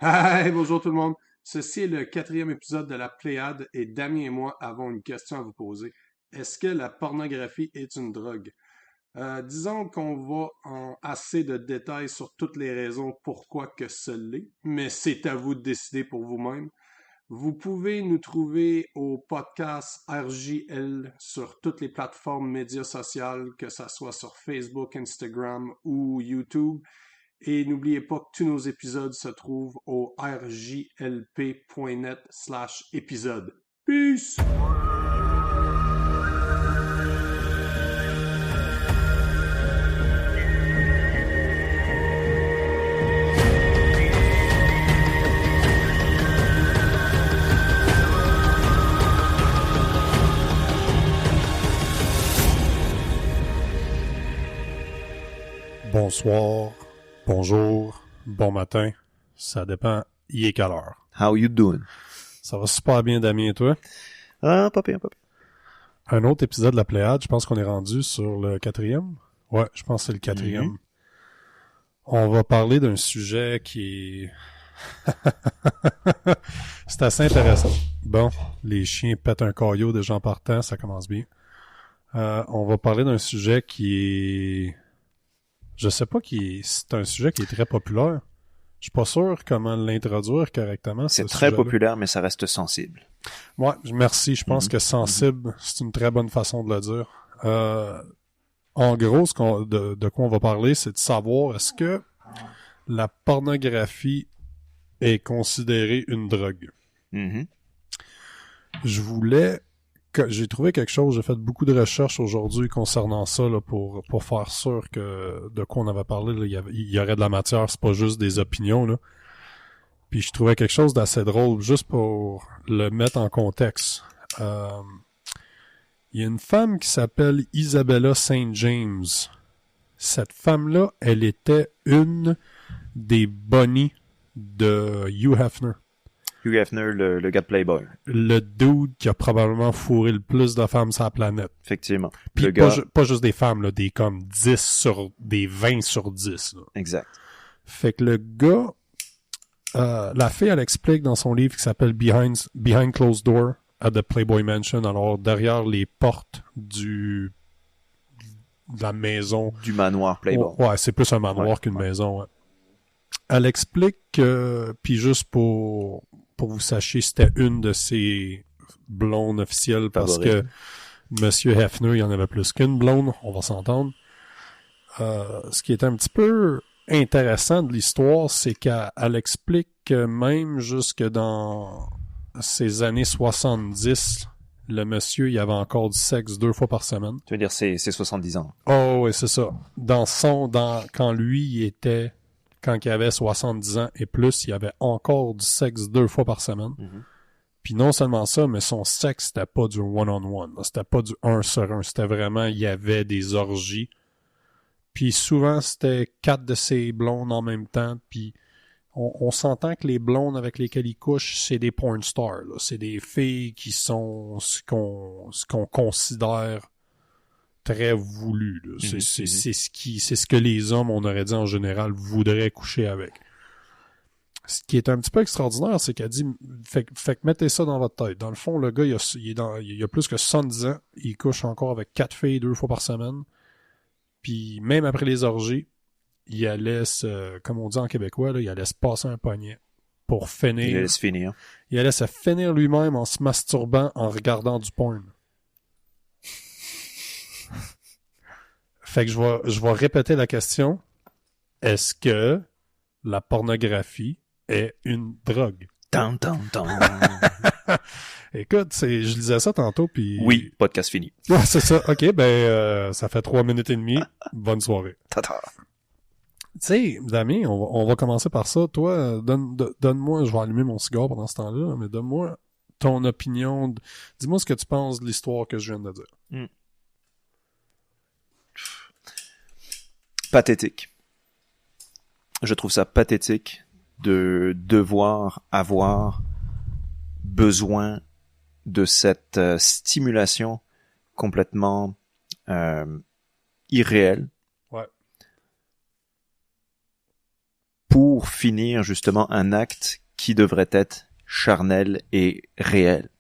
Hey, bonjour tout le monde. Ceci est le quatrième épisode de la Pléiade et Damien et moi avons une question à vous poser. Est-ce que la pornographie est une drogue? Disons qu'on va en assez de détails sur toutes les raisons pourquoi que ce l'est, mais c'est à vous de décider pour vous-même. Vous pouvez nous trouver au podcast RJL sur toutes les plateformes médias sociales, que ce soit sur Facebook, Instagram ou YouTube. Et n'oubliez pas que tous nos épisodes se trouvent au rjlp.net/épisode. Peace! Bonsoir, bonjour, bon matin. Ça dépend, il est quelle heure. How you doing? Ça va super bien, Damien, et toi? Ah, pas pire, pas pire. Un autre épisode de la Pléiade, je pense qu'on est rendu sur le quatrième. Ouais, je pense que c'est le quatrième. On va parler d'un sujet qui est... C'est assez intéressant. Bon, les chiens pètent un caillot déjà en partant, ça commence bien. On va parler d'un sujet qui est... Je sais pas c'est un sujet qui est très populaire. Je suis pas sûr comment l'introduire correctement. C'est très populaire, mais ça reste sensible. Ouais, merci. Je pense que sensible, c'est une très bonne façon de le dire. En gros, de quoi on va parler, c'est de savoir est-ce que la pornographie est considérée une drogue. Mm-hmm. J'ai trouvé quelque chose, j'ai fait beaucoup de recherches aujourd'hui concernant ça là, pour faire sûr que de quoi on avait parlé, là, il y aurait de la matière, c'est pas juste des opinions. Là. Puis je trouvais quelque chose d'assez drôle, juste pour le mettre en contexte. Il y a une femme qui s'appelle Isabella St. James. Cette femme-là, elle était une des bonnies de Hugh Hefner. Hugh Hefner, le gars de Playboy. Le dude qui a probablement fourré le plus de femmes sur la planète. Effectivement. Puis le gars... pas juste des femmes, là, des comme 20 sur 10. Là. Exact. Fait que le gars, la fille, elle explique dans son livre qui s'appelle Behind Closed Door at the Playboy Mansion, alors derrière les portes de la maison. Du manoir Playboy. Ouais, c'est plus un manoir qu'une maison. Ouais. Elle explique que, puis juste pour vous sachiez, c'était une de ses blondes officielles parce que Monsieur Hefner, il y en avait plus qu'une blonde, on va s'entendre. Ce qui est un petit peu intéressant de l'histoire, c'est qu'elle explique que même jusque dans ces années 70, le monsieur, il avait encore du sexe 2 fois par semaine. Tu veux dire, c'est 70 ans. Oh, oui, c'est ça. Quand il avait 70 ans et plus, il avait encore du sexe 2 fois par semaine. Mm-hmm. Puis non seulement ça, mais son sexe, c'était pas du one-on-one. Là. C'était pas du 1 sur 1. C'était vraiment, il y avait des orgies. Puis souvent, c'était 4 de ses blondes en même temps. Puis on s'entend que les blondes avec lesquelles il couche, c'est des porn stars. Là. C'est des filles qui sont ce qu'on considère très voulu. Là. C'est ce que les hommes, on aurait dit en général, voudraient coucher avec. Ce qui est un petit peu extraordinaire, c'est qu'elle dit fait que mettez ça dans votre tête. Dans le fond, le gars, il a plus que 70 ans, il couche encore avec 4 filles 2 fois par semaine. Puis même après les orgies, il allait comme on dit en québécois, là, il allait se passer un poignet pour finir. Il allait se finir. Il allait se finir lui-même en se masturbant en regardant du porn. Fait que je vais répéter la question. Est-ce que la pornographie est une drogue? Tan, tan, tan. Écoute, je lisais ça tantôt, puis... Oui, podcast fini. Ouais, c'est ça. OK, ça fait 3 minutes et demie. Bonne soirée. Tata. Tu sais, Damien, on va commencer par ça. Toi, donne-moi, je vais allumer mon cigare pendant ce temps-là, mais donne-moi ton opinion. Dis-moi ce que tu penses de l'histoire que je viens de dire. Pathétique. Je trouve ça pathétique de devoir avoir besoin de cette stimulation complètement irréelle. Ouais. pour finir justement un acte qui devrait être charnel et réel.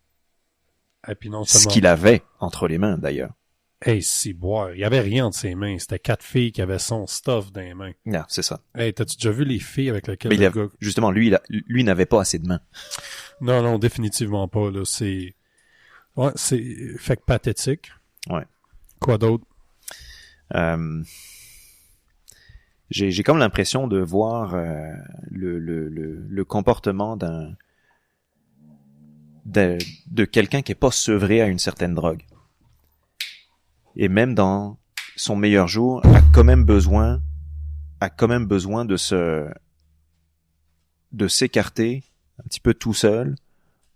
Et puis non Ce seulement... qu'il avait entre les mains, d'ailleurs. Hey, si, boire. Il y avait rien entre ses mains. C'était 4 filles qui avaient son stuff dans les mains. Non, c'est ça. Hey, t'as-tu déjà vu les filles avec lesquelles Mais le gars... justement, lui n'avait pas assez de mains. Non, définitivement pas, là. C'est... Ouais, c'est... Fait que pathétique. Ouais. Quoi d'autre? J'ai comme l'impression de voir le comportement de quelqu'un qui est pas sevré à une certaine drogue. Et même dans son meilleur jour, a quand même besoin de s'écarter un petit peu tout seul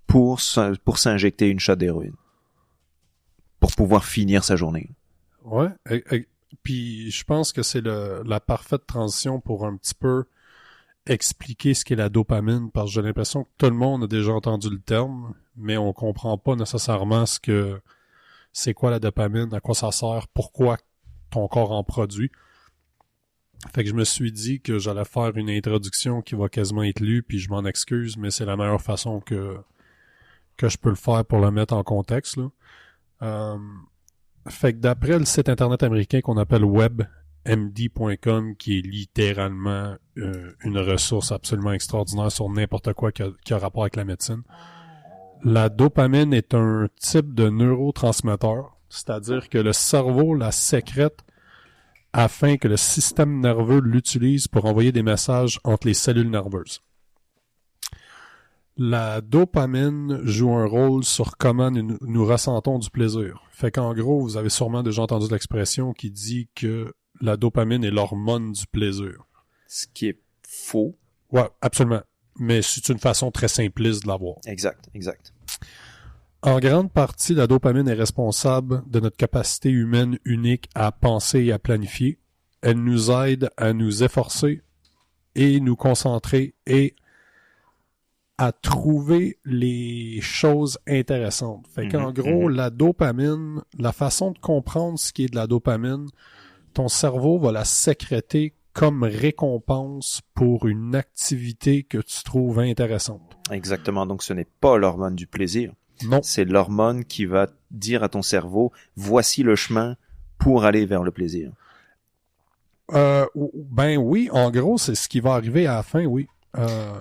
pour s'injecter une shot d'héroïne. Pour pouvoir finir sa journée. Ouais. Puis je pense que c'est la parfaite transition pour un petit peu expliquer ce qu'est la dopamine, parce que j'ai l'impression que tout le monde a déjà entendu le terme, mais on comprend pas nécessairement c'est quoi la dopamine, à quoi ça sert, pourquoi ton corps en produit. Fait que je me suis dit que j'allais faire une introduction qui va quasiment être lue, puis je m'en excuse, mais c'est la meilleure façon que je peux le faire pour le mettre en contexte, là. Fait que d'après le site internet américain qu'on appelle webmd.com, qui est littéralement une ressource absolument extraordinaire sur n'importe quoi qui a rapport avec la médecine, la dopamine est un type de neurotransmetteur, c'est-à-dire que le cerveau la sécrète afin que le système nerveux l'utilise pour envoyer des messages entre les cellules nerveuses. La dopamine joue un rôle sur comment nous ressentons du plaisir. Fait qu'en gros, vous avez sûrement déjà entendu l'expression qui dit que la dopamine est l'hormone du plaisir. Ce qui est faux. Ouais, absolument. Mais c'est une façon très simpliste de l'avoir. Exact. En grande partie, la dopamine est responsable de notre capacité humaine unique à penser et à planifier. Elle nous aide à nous efforcer et nous concentrer et à trouver les choses intéressantes. Fait qu'en gros, la dopamine, la façon de comprendre ce qui est de la dopamine, ton cerveau va la sécréter comme récompense pour une activité que tu trouves intéressante. Exactement. Donc, ce n'est pas l'hormone du plaisir. Non. C'est l'hormone qui va dire à ton cerveau, voici le chemin pour aller vers le plaisir. Ben oui, en gros, c'est ce qui va arriver à la fin, oui.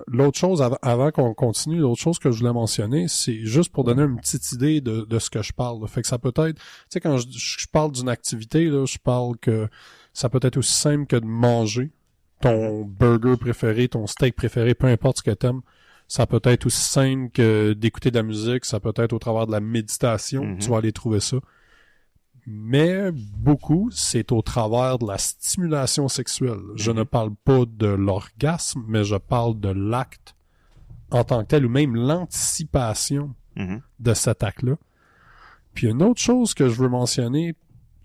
L'autre chose, avant qu'on continue, l'autre chose que je voulais mentionner, c'est juste pour donner une petite idée de ce que je parle. Là. Fait que ça peut être, tu sais, quand je parle d'une activité, là, je parle que ça peut être aussi simple que de manger ton burger préféré, ton steak préféré, peu importe ce que t'aimes. Ça peut être aussi simple que d'écouter de la musique, ça peut être au travers de la méditation, tu vas aller trouver ça. Mais beaucoup, c'est au travers de la stimulation sexuelle. Je ne parle pas de l'orgasme, mais je parle de l'acte en tant que tel, ou même l'anticipation de cet acte-là. Puis une autre chose que je veux mentionner,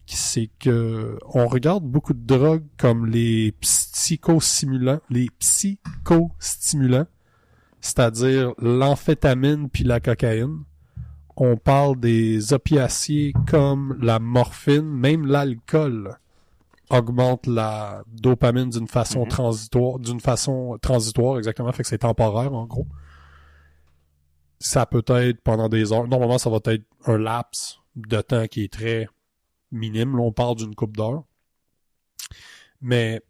c'est que on regarde beaucoup de drogues comme les psychostimulants, c'est-à-dire l'amphétamine puis la cocaïne. On parle des opiacés comme la morphine, même l'alcool augmente la dopamine d'une façon transitoire, exactement, fait que c'est temporaire en gros. Ça peut être pendant des heures. Normalement, ça va être un laps de temps qui est très minime. Là, on parle d'une couple d'heures. Mais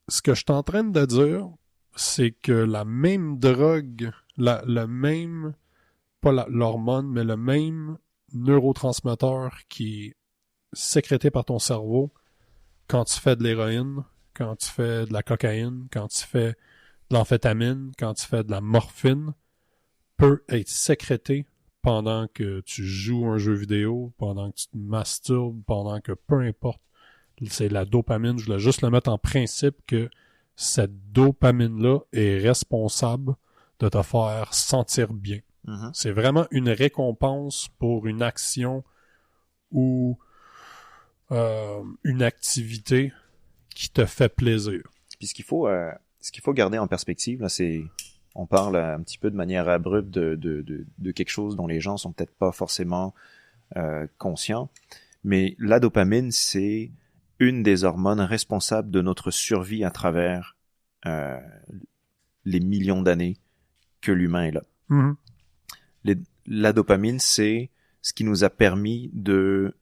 ce que je suis en train de dire, c'est que la même drogue, l'hormone, mais le même neurotransmetteur qui est sécrété par ton cerveau quand tu fais de l'héroïne, quand tu fais de la cocaïne, quand tu fais de l'amphétamine, quand tu fais de la morphine, peut être sécrété pendant que tu joues un jeu vidéo, pendant que tu te masturbes, pendant que peu importe. C'est la dopamine. Je voulais juste le mettre en principe que cette dopamine-là est responsable de te faire sentir bien. C'est vraiment une récompense pour une action ou une activité qui te fait plaisir. Puis ce qu'il faut garder en perspective, là, on parle un petit peu de manière abrupte de quelque chose dont les gens sont peut-être pas forcément conscients, mais la dopamine, c'est une des hormones responsables de notre survie à travers les millions d'années que l'humain est là. Mm-hmm. La dopamine, c'est ce qui nous a permis de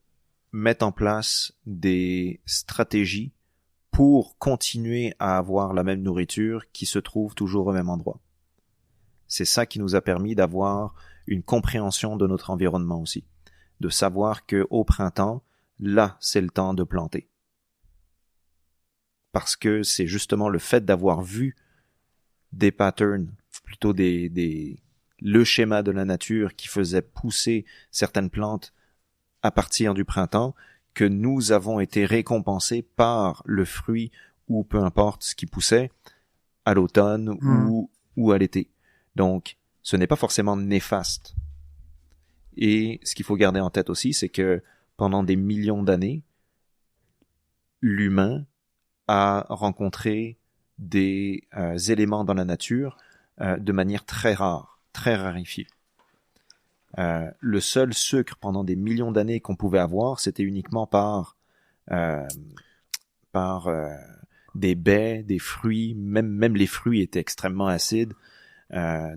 mettre en place des stratégies pour continuer à avoir la même nourriture qui se trouve toujours au même endroit. C'est ça qui nous a permis d'avoir une compréhension de notre environnement aussi, de savoir que au printemps, là, c'est le temps de planter. Parce que c'est justement le fait d'avoir vu des patterns, plutôt le schéma de la nature qui faisait pousser certaines plantes à partir du printemps, que nous avons été récompensés par le fruit ou peu importe ce qui poussait à l'automne ou à l'été. Donc, ce n'est pas forcément néfaste. Et ce qu'il faut garder en tête aussi, c'est que pendant des millions d'années, l'humain a rencontré des éléments dans la nature de manière très rare, très raréfiée. Le seul sucre pendant des millions d'années qu'on pouvait avoir, c'était uniquement par des baies, des fruits, même les fruits étaient extrêmement acides.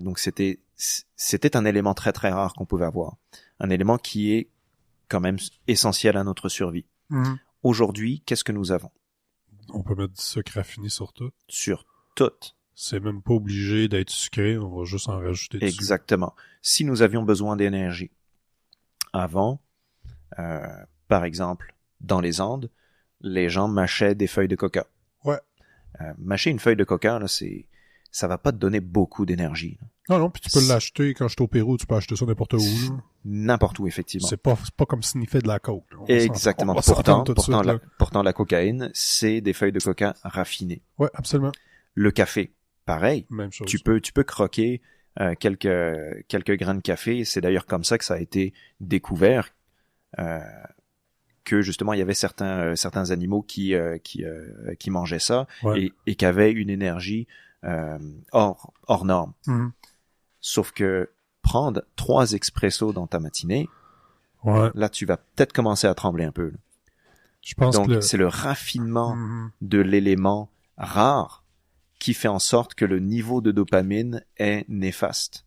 Donc c'était un élément très très rare qu'on pouvait avoir. Un élément qui est quand même essentiel à notre survie. Mm-hmm. Aujourd'hui, qu'est-ce que nous avons? On peut mettre du sucre raffiné sur tout. Sur tout. C'est même pas obligé d'être sucré, on va juste en rajouter dessus. Exactement. Si nous avions besoin d'énergie, avant, par exemple, dans les Andes, les gens mâchaient des feuilles de coca. Ouais. Mâcher une feuille de coca, là, ça va pas te donner beaucoup d'énergie. Là. Non, puis tu peux l'acheter, quand je suis au Pérou, tu peux acheter ça n'importe où. Là. N'importe où, effectivement. C'est pas comme sniffer de la coke. Exactement. Pourtant, la cocaïne, c'est des feuilles de coca raffinées. Ouais, absolument. Le café, pareil. Même chose. Tu peux croquer quelques grains de café. C'est d'ailleurs comme ça que ça a été découvert, que justement il y avait certains animaux qui mangeaient ça, ouais. et qui avaient une énergie hors norme. Mm-hmm. Sauf que prendre 3 expressos dans ta matinée, ouais. Là tu vas peut-être commencer à trembler un peu. Là. Je pense donc que c'est le raffinement de l'élément rare qui fait en sorte que le niveau de dopamine est néfaste.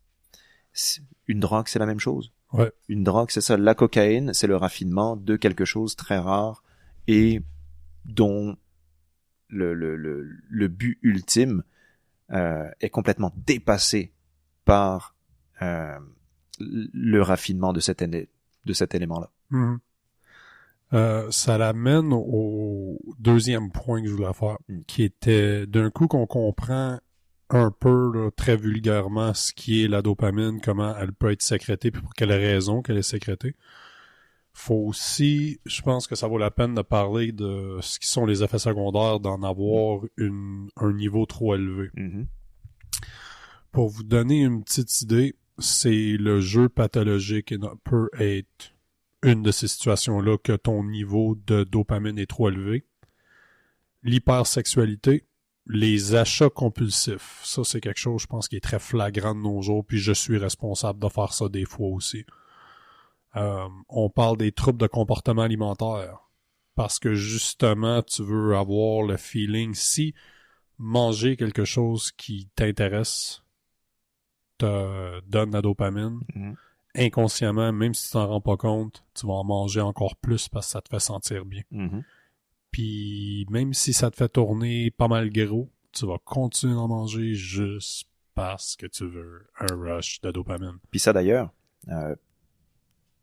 Une drogue, c'est la même chose. Ouais. Une drogue, c'est ça. La cocaïne, c'est le raffinement de quelque chose très rare et dont le but ultime est complètement dépassé par le raffinement de cet élément-là. Mm-hmm. Ça l'amène au deuxième point que je voulais faire, qui était d'un coup qu'on comprend un peu là, très vulgairement ce qui est la dopamine, comment elle peut être sécrétée, puis pour quelle raison qu'elle est sécrétée. Faut aussi, je pense que ça vaut la peine de parler de ce qui sont les effets secondaires d'en avoir un niveau trop élevé. Mm-hmm. Pour vous donner une petite idée, c'est le jeu pathologique et peut être une de ces situations-là que ton niveau de dopamine est trop élevé. L'hypersexualité, les achats compulsifs, ça c'est quelque chose, je pense, qui est très flagrant de nos jours, puis je suis responsable de faire ça des fois aussi. On parle des troubles de comportement alimentaire, parce que justement, tu veux avoir le feeling, si manger quelque chose qui t'intéresse te donne la dopamine, inconsciemment, même si tu t'en rends pas compte, tu vas en manger encore plus parce que ça te fait sentir bien. Mm-hmm. Puis même si ça te fait tourner pas mal gros, tu vas continuer d'en manger juste parce que tu veux un rush de dopamine. Puis ça d'ailleurs,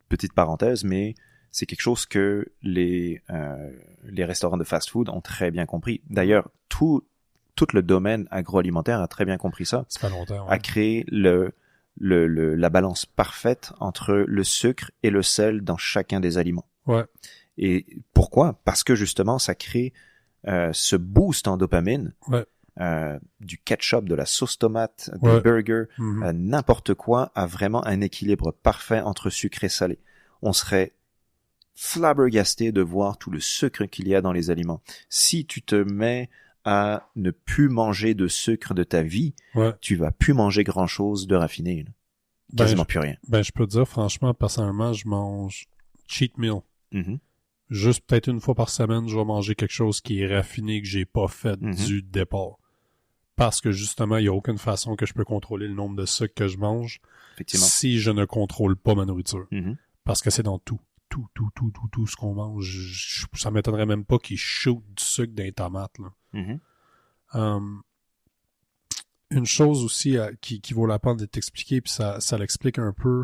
petite parenthèse, mais c'est quelque chose que les restaurants de fast-food ont très bien compris. D'ailleurs, tout le domaine agroalimentaire a très bien compris ça. Ça fait longtemps, ouais. A créé la balance parfaite entre le sucre et le sel dans chacun des aliments. Ouais. Et pourquoi? Parce que justement, ça crée ce boost en dopamine, ouais. Du ketchup, de la sauce tomate, des burgers, n'importe quoi a vraiment un équilibre parfait entre sucre et salé. On serait flabbergasté de voir tout le sucre qu'il y a dans les aliments. Si tu te mets à ne plus manger de sucre de ta vie, tu vas plus manger grand-chose de raffiné. Là. Quasiment plus rien. Je peux te dire, franchement, personnellement, je mange cheat meal. Mm-hmm. Juste peut-être une fois par semaine, je vais manger quelque chose qui est raffiné, que j'ai pas fait du départ. parce que justement, il n'y a aucune façon que je peux contrôler le nombre de sucre que je mange si je ne contrôle pas ma nourriture. Mm-hmm. Parce que c'est dans tout ce qu'on mange. Ça m'étonnerait même pas qu'ils shootent du sucre dans les tomates. Là. Mm-hmm. Une chose aussi qui vaut la peine d'être expliquée, puis ça l'explique un peu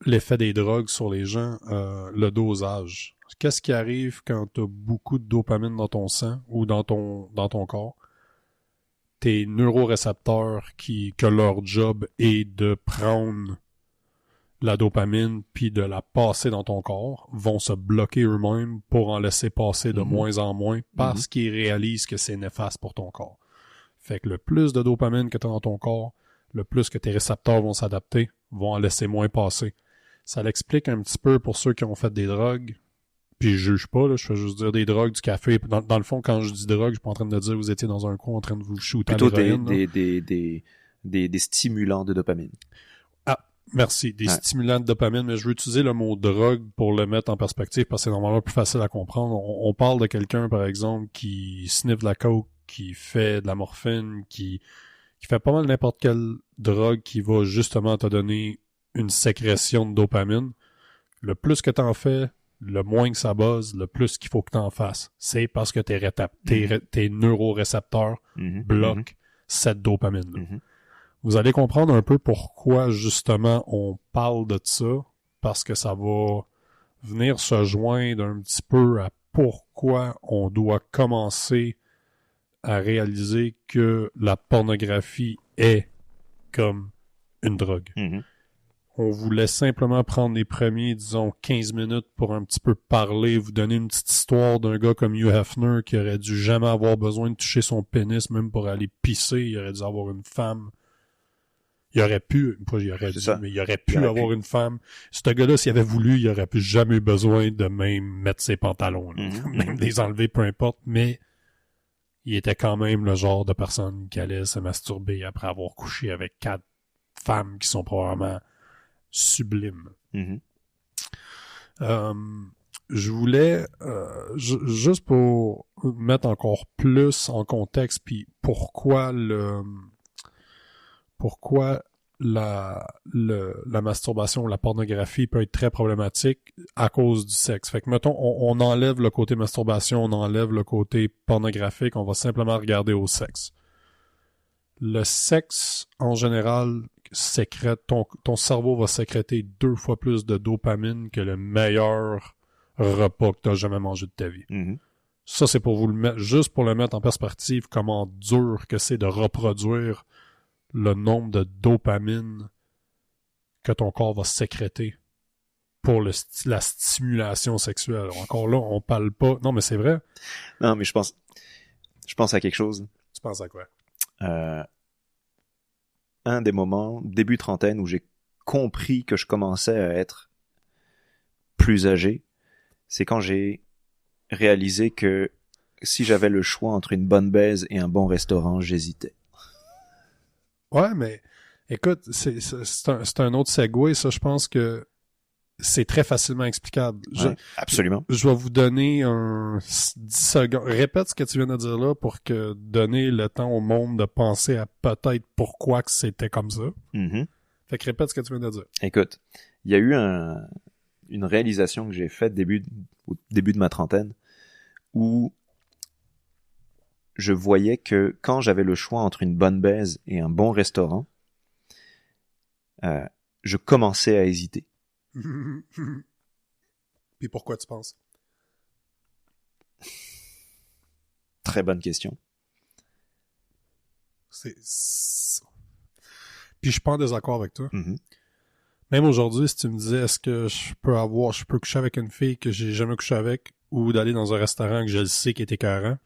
l'effet des drogues sur les gens, le dosage. Qu'est-ce qui arrive quand tu as beaucoup de dopamine dans ton sang ou dans ton corps? Tes neurorécepteurs que leur job est de prendre la dopamine puis de la passer dans ton corps vont se bloquer eux-mêmes pour en laisser passer de moins en moins parce qu'ils réalisent que c'est néfaste pour ton corps. Fait que le plus de dopamine que tu as dans ton corps, le plus que tes récepteurs vont s'adapter, vont en laisser moins passer. Ça l'explique un petit peu pour ceux qui ont fait des drogues. Puis je juge pas, là, je fais juste dire des drogues, du café. Dans le fond, quand je dis drogue, je suis pas en train de dire que vous étiez dans un coin en train de vous shooter à l'héroïne. Plutôt des stimulants de dopamine. Ah, merci. Des stimulants de dopamine, mais je veux utiliser le mot drogue pour le mettre en perspective parce que c'est normalement plus facile à comprendre. On parle de quelqu'un, par exemple, qui sniffe de la coke, qui fait de la morphine, qui fait pas mal n'importe quelle drogue qui va justement te donner une sécrétion de dopamine. Le plus que t'en fais, le moins que ça buzz, le plus qu'il faut que t'en fasses. C'est parce que tes neurorécepteurs bloquent cette dopamine-là. Vous allez comprendre un peu pourquoi, justement, on parle de ça, parce que ça va venir se joindre un petit peu à pourquoi on doit commencer à réaliser que la pornographie est comme une drogue. On voulait simplement prendre les premiers, disons, 15 minutes pour un petit peu parler, vous donner une petite histoire d'un gars comme Hugh Hefner qui aurait dû jamais avoir besoin de toucher son pénis, même pour aller pisser. Il aurait dû avoir une femme. Il aurait pu, pas il aurait dû, mais il aurait pu avoir une femme. Ce gars-là, s'il avait voulu, il aurait pu jamais eu besoin de même mettre ses pantalons, même les enlever, peu importe, mais il était quand même le genre de personne qui allait se masturber après avoir couché avec 4 femmes qui sont probablement sublimes. Je voulais, juste pour mettre encore plus en contexte, puis pourquoi la masturbation, la pornographie peut être très problématique à cause du sexe. Fait que, mettons, on enlève le côté masturbation, on enlève le côté pornographique, on va simplement regarder au sexe. Le sexe, en général, sécrète, ton cerveau va sécréter 2 fois plus de dopamine que le meilleur repas que tu as jamais mangé de ta vie. Ça, c'est pour vous le mettre, juste pour le mettre en perspective, comment dur que c'est de reproduire le nombre de dopamine que ton corps va sécréter pour la stimulation sexuelle. Encore là, on parle pas... Non, mais c'est vrai. Non, mais je pense à quelque chose. Tu penses à quoi? Un des moments, début trentaine, où j'ai compris que je commençais à être plus âgé, c'est quand j'ai réalisé que si j'avais le choix entre une bonne baise et un bon restaurant, j'hésitais. Ouais, mais écoute, c'est un autre segue, ça, je pense que c'est très facilement explicable. Absolument. Je vais vous donner 10 secondes. Répète ce que tu viens de dire là pour que donner le temps au monde de penser à peut-être pourquoi que c'était comme ça. Fait que répète ce que tu viens de dire. Écoute, il y a eu une réalisation que j'ai faite au début de ma trentaine où je voyais que quand j'avais le choix entre une bonne baise et un bon restaurant, je commençais à hésiter. Puis pourquoi tu penses? Très bonne question. Puis je suis pas en désaccord avec toi. Même aujourd'hui, si tu me disais est-ce que je peux coucher avec une fille que j'ai jamais couché avec ou d'aller dans un restaurant que je le sais qui est écœurant,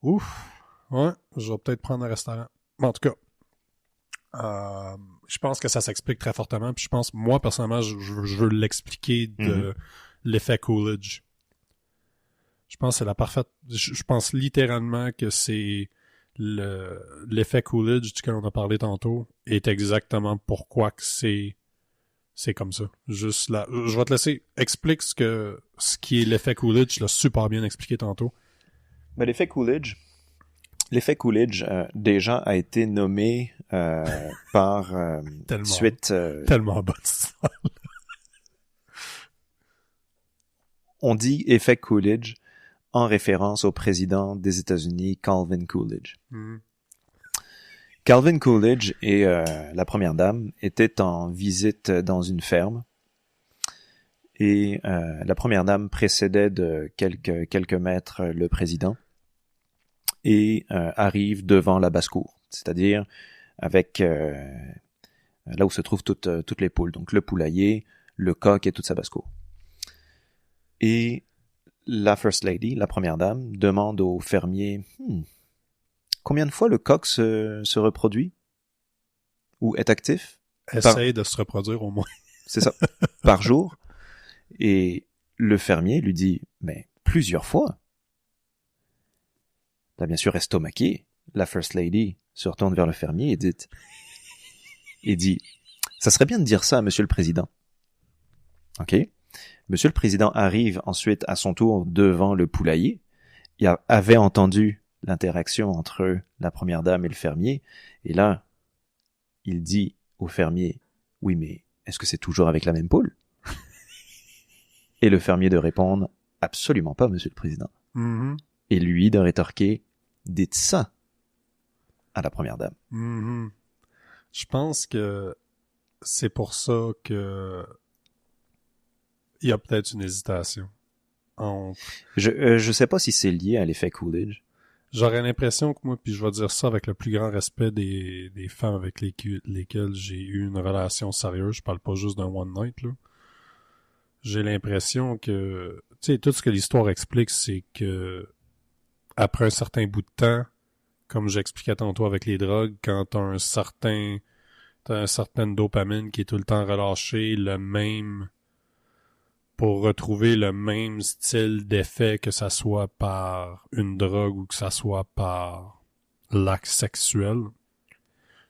ouf, ouais, je vais peut-être prendre un restaurant. Mais en tout cas, je pense que ça s'explique très fortement. Puis je pense, moi, personnellement, je veux l'expliquer de l'effet Coolidge. Je pense que c'est la parfaite... Je pense littéralement que c'est l'effet Coolidge duquel on a parlé tantôt est exactement pourquoi que c'est comme ça. Juste là, je vais te laisser explique ce qui est l'effet Coolidge. Je l'ai super bien expliqué tantôt. Ben, l'effet Coolidge, L'effet Coolidge, déjà, a été nommé par suite... Tellement bonne. On dit effet Coolidge en référence au président des États-Unis, Calvin Coolidge. Mm. Calvin Coolidge et la première dame étaient en visite dans une ferme. Et la première dame précédait de quelques mètres le président et arrive devant la basse-cour, c'est-à-dire avec là où se trouvent toutes les poules, donc le poulailler, le coq et toute sa basse-cour. Et la First Lady, la première dame, demande au fermier combien de fois le coq se reproduit ou est actif? Essaye de se reproduire au moins. C'est ça, par jour. Et le fermier lui dit mais plusieurs fois. Là, bien sûr, estomaqué, la First Lady se retourne vers le fermier et dit ça serait bien de dire ça à Monsieur le Président. OK. Monsieur le Président arrive ensuite à son tour devant le poulailler. Il avait entendu l'interaction entre la première dame et le fermier. Et là, il dit au fermier, oui, mais est-ce que c'est toujours avec la même poule? Et le fermier de répondre, absolument pas, Monsieur le Président. Mm-hmm. Et lui de rétorquer, dites ça à la première dame. Mm-hmm. Je pense que c'est pour ça que il y a peut-être une hésitation. Je sais pas si c'est lié à l'effet Coolidge. J'aurais l'impression que moi, puis je vais dire ça avec le plus grand respect des femmes avec lesquelles j'ai eu une relation sérieuse, je parle pas juste d'un one night, là. J'ai l'impression que, tu sais, tout ce que l'histoire explique, c'est que après un certain bout de temps, comme j'expliquais tantôt avec les drogues, quand t'as un certain dopamine qui est tout le temps relâché, pour retrouver le même style d'effet, que ça soit par une drogue ou que ça soit par l'acte sexuel,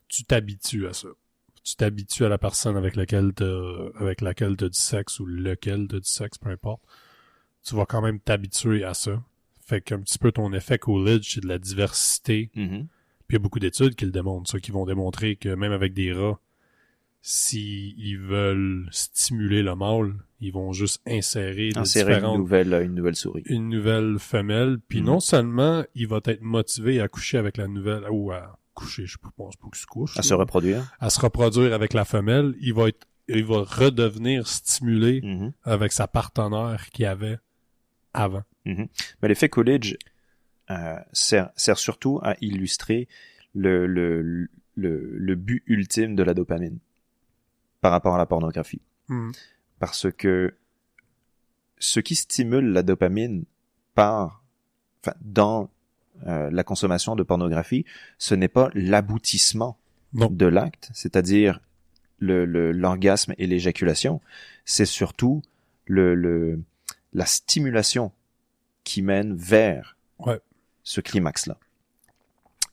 tu t'habitues à ça. Tu t'habitues à la personne avec laquelle t'as du sexe ou lequel t'as du sexe, peu importe. Tu vas quand même t'habituer à ça. Fait qu'un petit peu ton effet Coolidge, c'est de la diversité. Mm-hmm. Puis il y a beaucoup d'études qui le démontrent, ça, qui vont démontrer que même avec des rats, s'ils veulent stimuler le mâle, ils vont juste insérer une nouvelle souris. Une nouvelle femelle. Puis non seulement il va être motivé à coucher avec la nouvelle, ou à coucher, je pense pas qu'il se couche. À se reproduire. À se reproduire avec la femelle, il va redevenir stimulé avec sa partenaire qu'il avait avant. Mm-hmm. Mais l'effet Coolidge sert surtout à illustrer le but ultime de la dopamine par rapport à la pornographie. Parce que ce qui stimule la dopamine dans la consommation de pornographie, ce n'est pas l'aboutissement de l'acte, c'est-à-dire l'orgasme et l'éjaculation, c'est surtout la stimulation qui mène vers ce climax-là.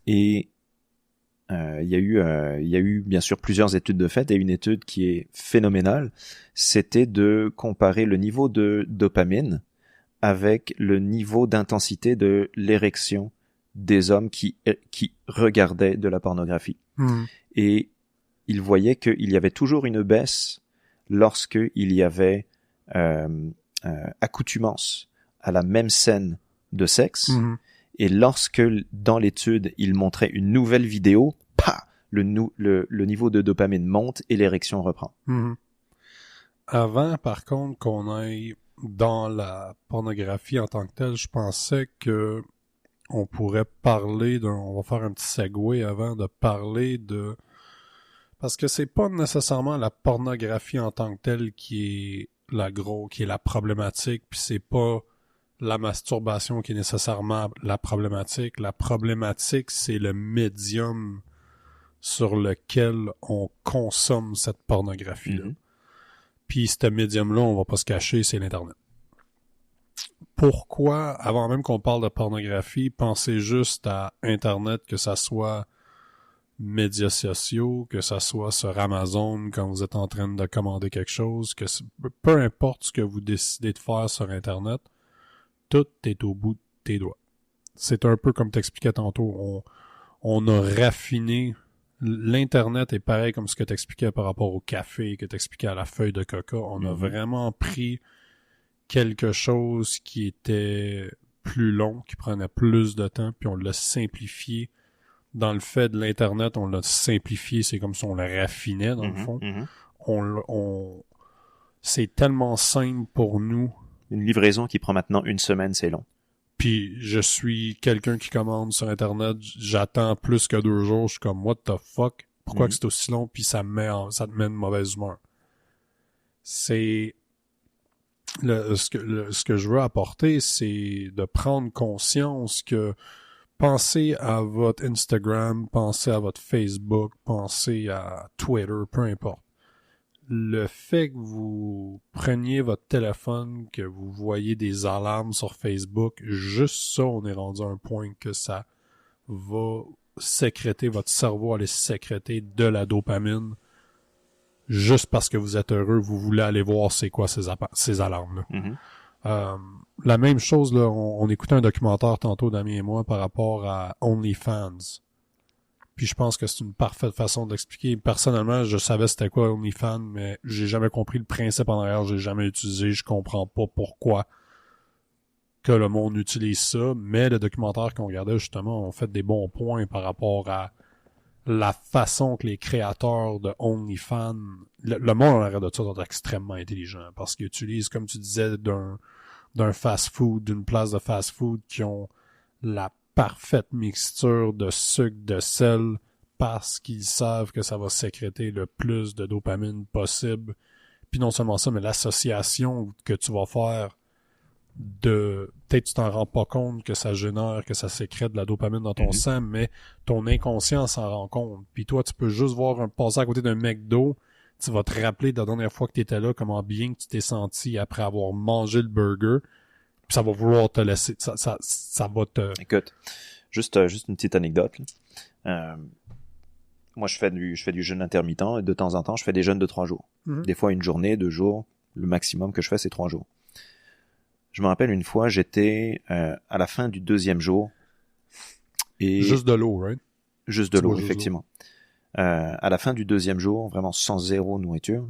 Et il y a eu bien sûr plusieurs études de fait, et une étude qui est phénoménale, c'était de comparer le niveau de dopamine avec le niveau d'intensité de l'érection des hommes qui regardaient de la pornographie. Et ils voyaient qu'il y avait toujours une baisse lorsqu'il y avait accoutumance à la même scène de sexe. Et lorsque, dans l'étude, il montrait une nouvelle vidéo, le niveau de dopamine monte et l'érection reprend. Avant, par contre, qu'on aille dans la pornographie en tant que telle, je pensais que on pourrait parler on va faire un petit segue avant de parler de... Parce que c'est pas nécessairement la pornographie en tant que telle qui est la problématique, puis c'est pas la masturbation qui est nécessairement la problématique. La problématique, c'est le médium sur lequel on consomme cette pornographie-là. Puis ce médium-là, on va pas se cacher, c'est l'Internet. Pourquoi, avant même qu'on parle de pornographie, pensez juste à Internet, que ça soit médias sociaux, que ça soit sur Amazon quand vous êtes en train de commander quelque chose, peu importe ce que vous décidez de faire sur Internet, tout est au bout de tes doigts. c'est un peu comme t'expliquais tantôt. On a raffiné. L'Internet est pareil comme ce que t'expliquais par rapport au café, que t'expliquais à la feuille de coca. On a vraiment pris quelque chose qui était plus long, qui prenait plus de temps, puis on l'a simplifié. Dans le fait de l'Internet, on l'a simplifié, c'est comme si on le raffinait, dans le fond. C'est tellement simple pour nous. Une livraison qui prend maintenant 1 semaine, c'est long. Puis je suis quelqu'un qui commande sur Internet, j'attends plus que 2 jours, je suis comme what the fuck? Pourquoi que c'est aussi long? Puis ça te met une mauvaise humeur. C'est ce que je veux apporter, c'est de prendre conscience que pensez à votre Instagram, pensez à votre Facebook, pensez à Twitter, peu importe. Le fait que vous preniez votre téléphone, que vous voyez des alarmes sur Facebook, juste ça, on est rendu à un point que ça va sécréter, votre cerveau aller sécréter de la dopamine. Juste parce que vous êtes heureux, vous voulez aller voir c'est quoi ces alarmes-là. La même chose, là, on écoutait un documentaire tantôt, Damien et moi, par rapport à OnlyFans. Puis je pense que c'est une parfaite façon d'expliquer. Personnellement, je savais c'était quoi OnlyFans, mais j'ai jamais compris le principe en arrière, j'ai jamais utilisé, je comprends pas pourquoi que le monde utilise ça, mais le documentaire qu'on regardait, justement, on fait des bons points par rapport à la façon que les créateurs de OnlyFans, le monde en arrière de ça sont extrêmement intelligents, parce qu'ils utilisent, comme tu disais, d'un fast-food, d'une place de fast-food qui ont la parfaite mixture de sucre, de sel, parce qu'ils savent que ça va sécréter le plus de dopamine possible. Puis non seulement ça, mais l'association que tu vas faire peut-être tu t'en rends pas compte que ça génère, que ça sécrète de la dopamine dans ton sang, mais ton inconscient s'en rend compte. Puis toi, tu peux juste passer à côté d'un McDo, tu vas te rappeler de la dernière fois que tu étais là, comment bien que tu t'es senti après avoir mangé le burger, puis ça va vouloir te laisser, ça va te... Écoute, juste une petite anecdote, là. Moi, je fais du jeûne intermittent, et de temps en temps, je fais des jeûnes de 3 jours. Des fois, 1 journée, 2 jours, le maximum que je fais, c'est 3 jours. Je me rappelle une fois, j'étais à la fin du 2e jour. Et juste de l'eau, right? Juste de l'eau, effectivement. À la fin du 2e jour, vraiment sans zéro nourriture,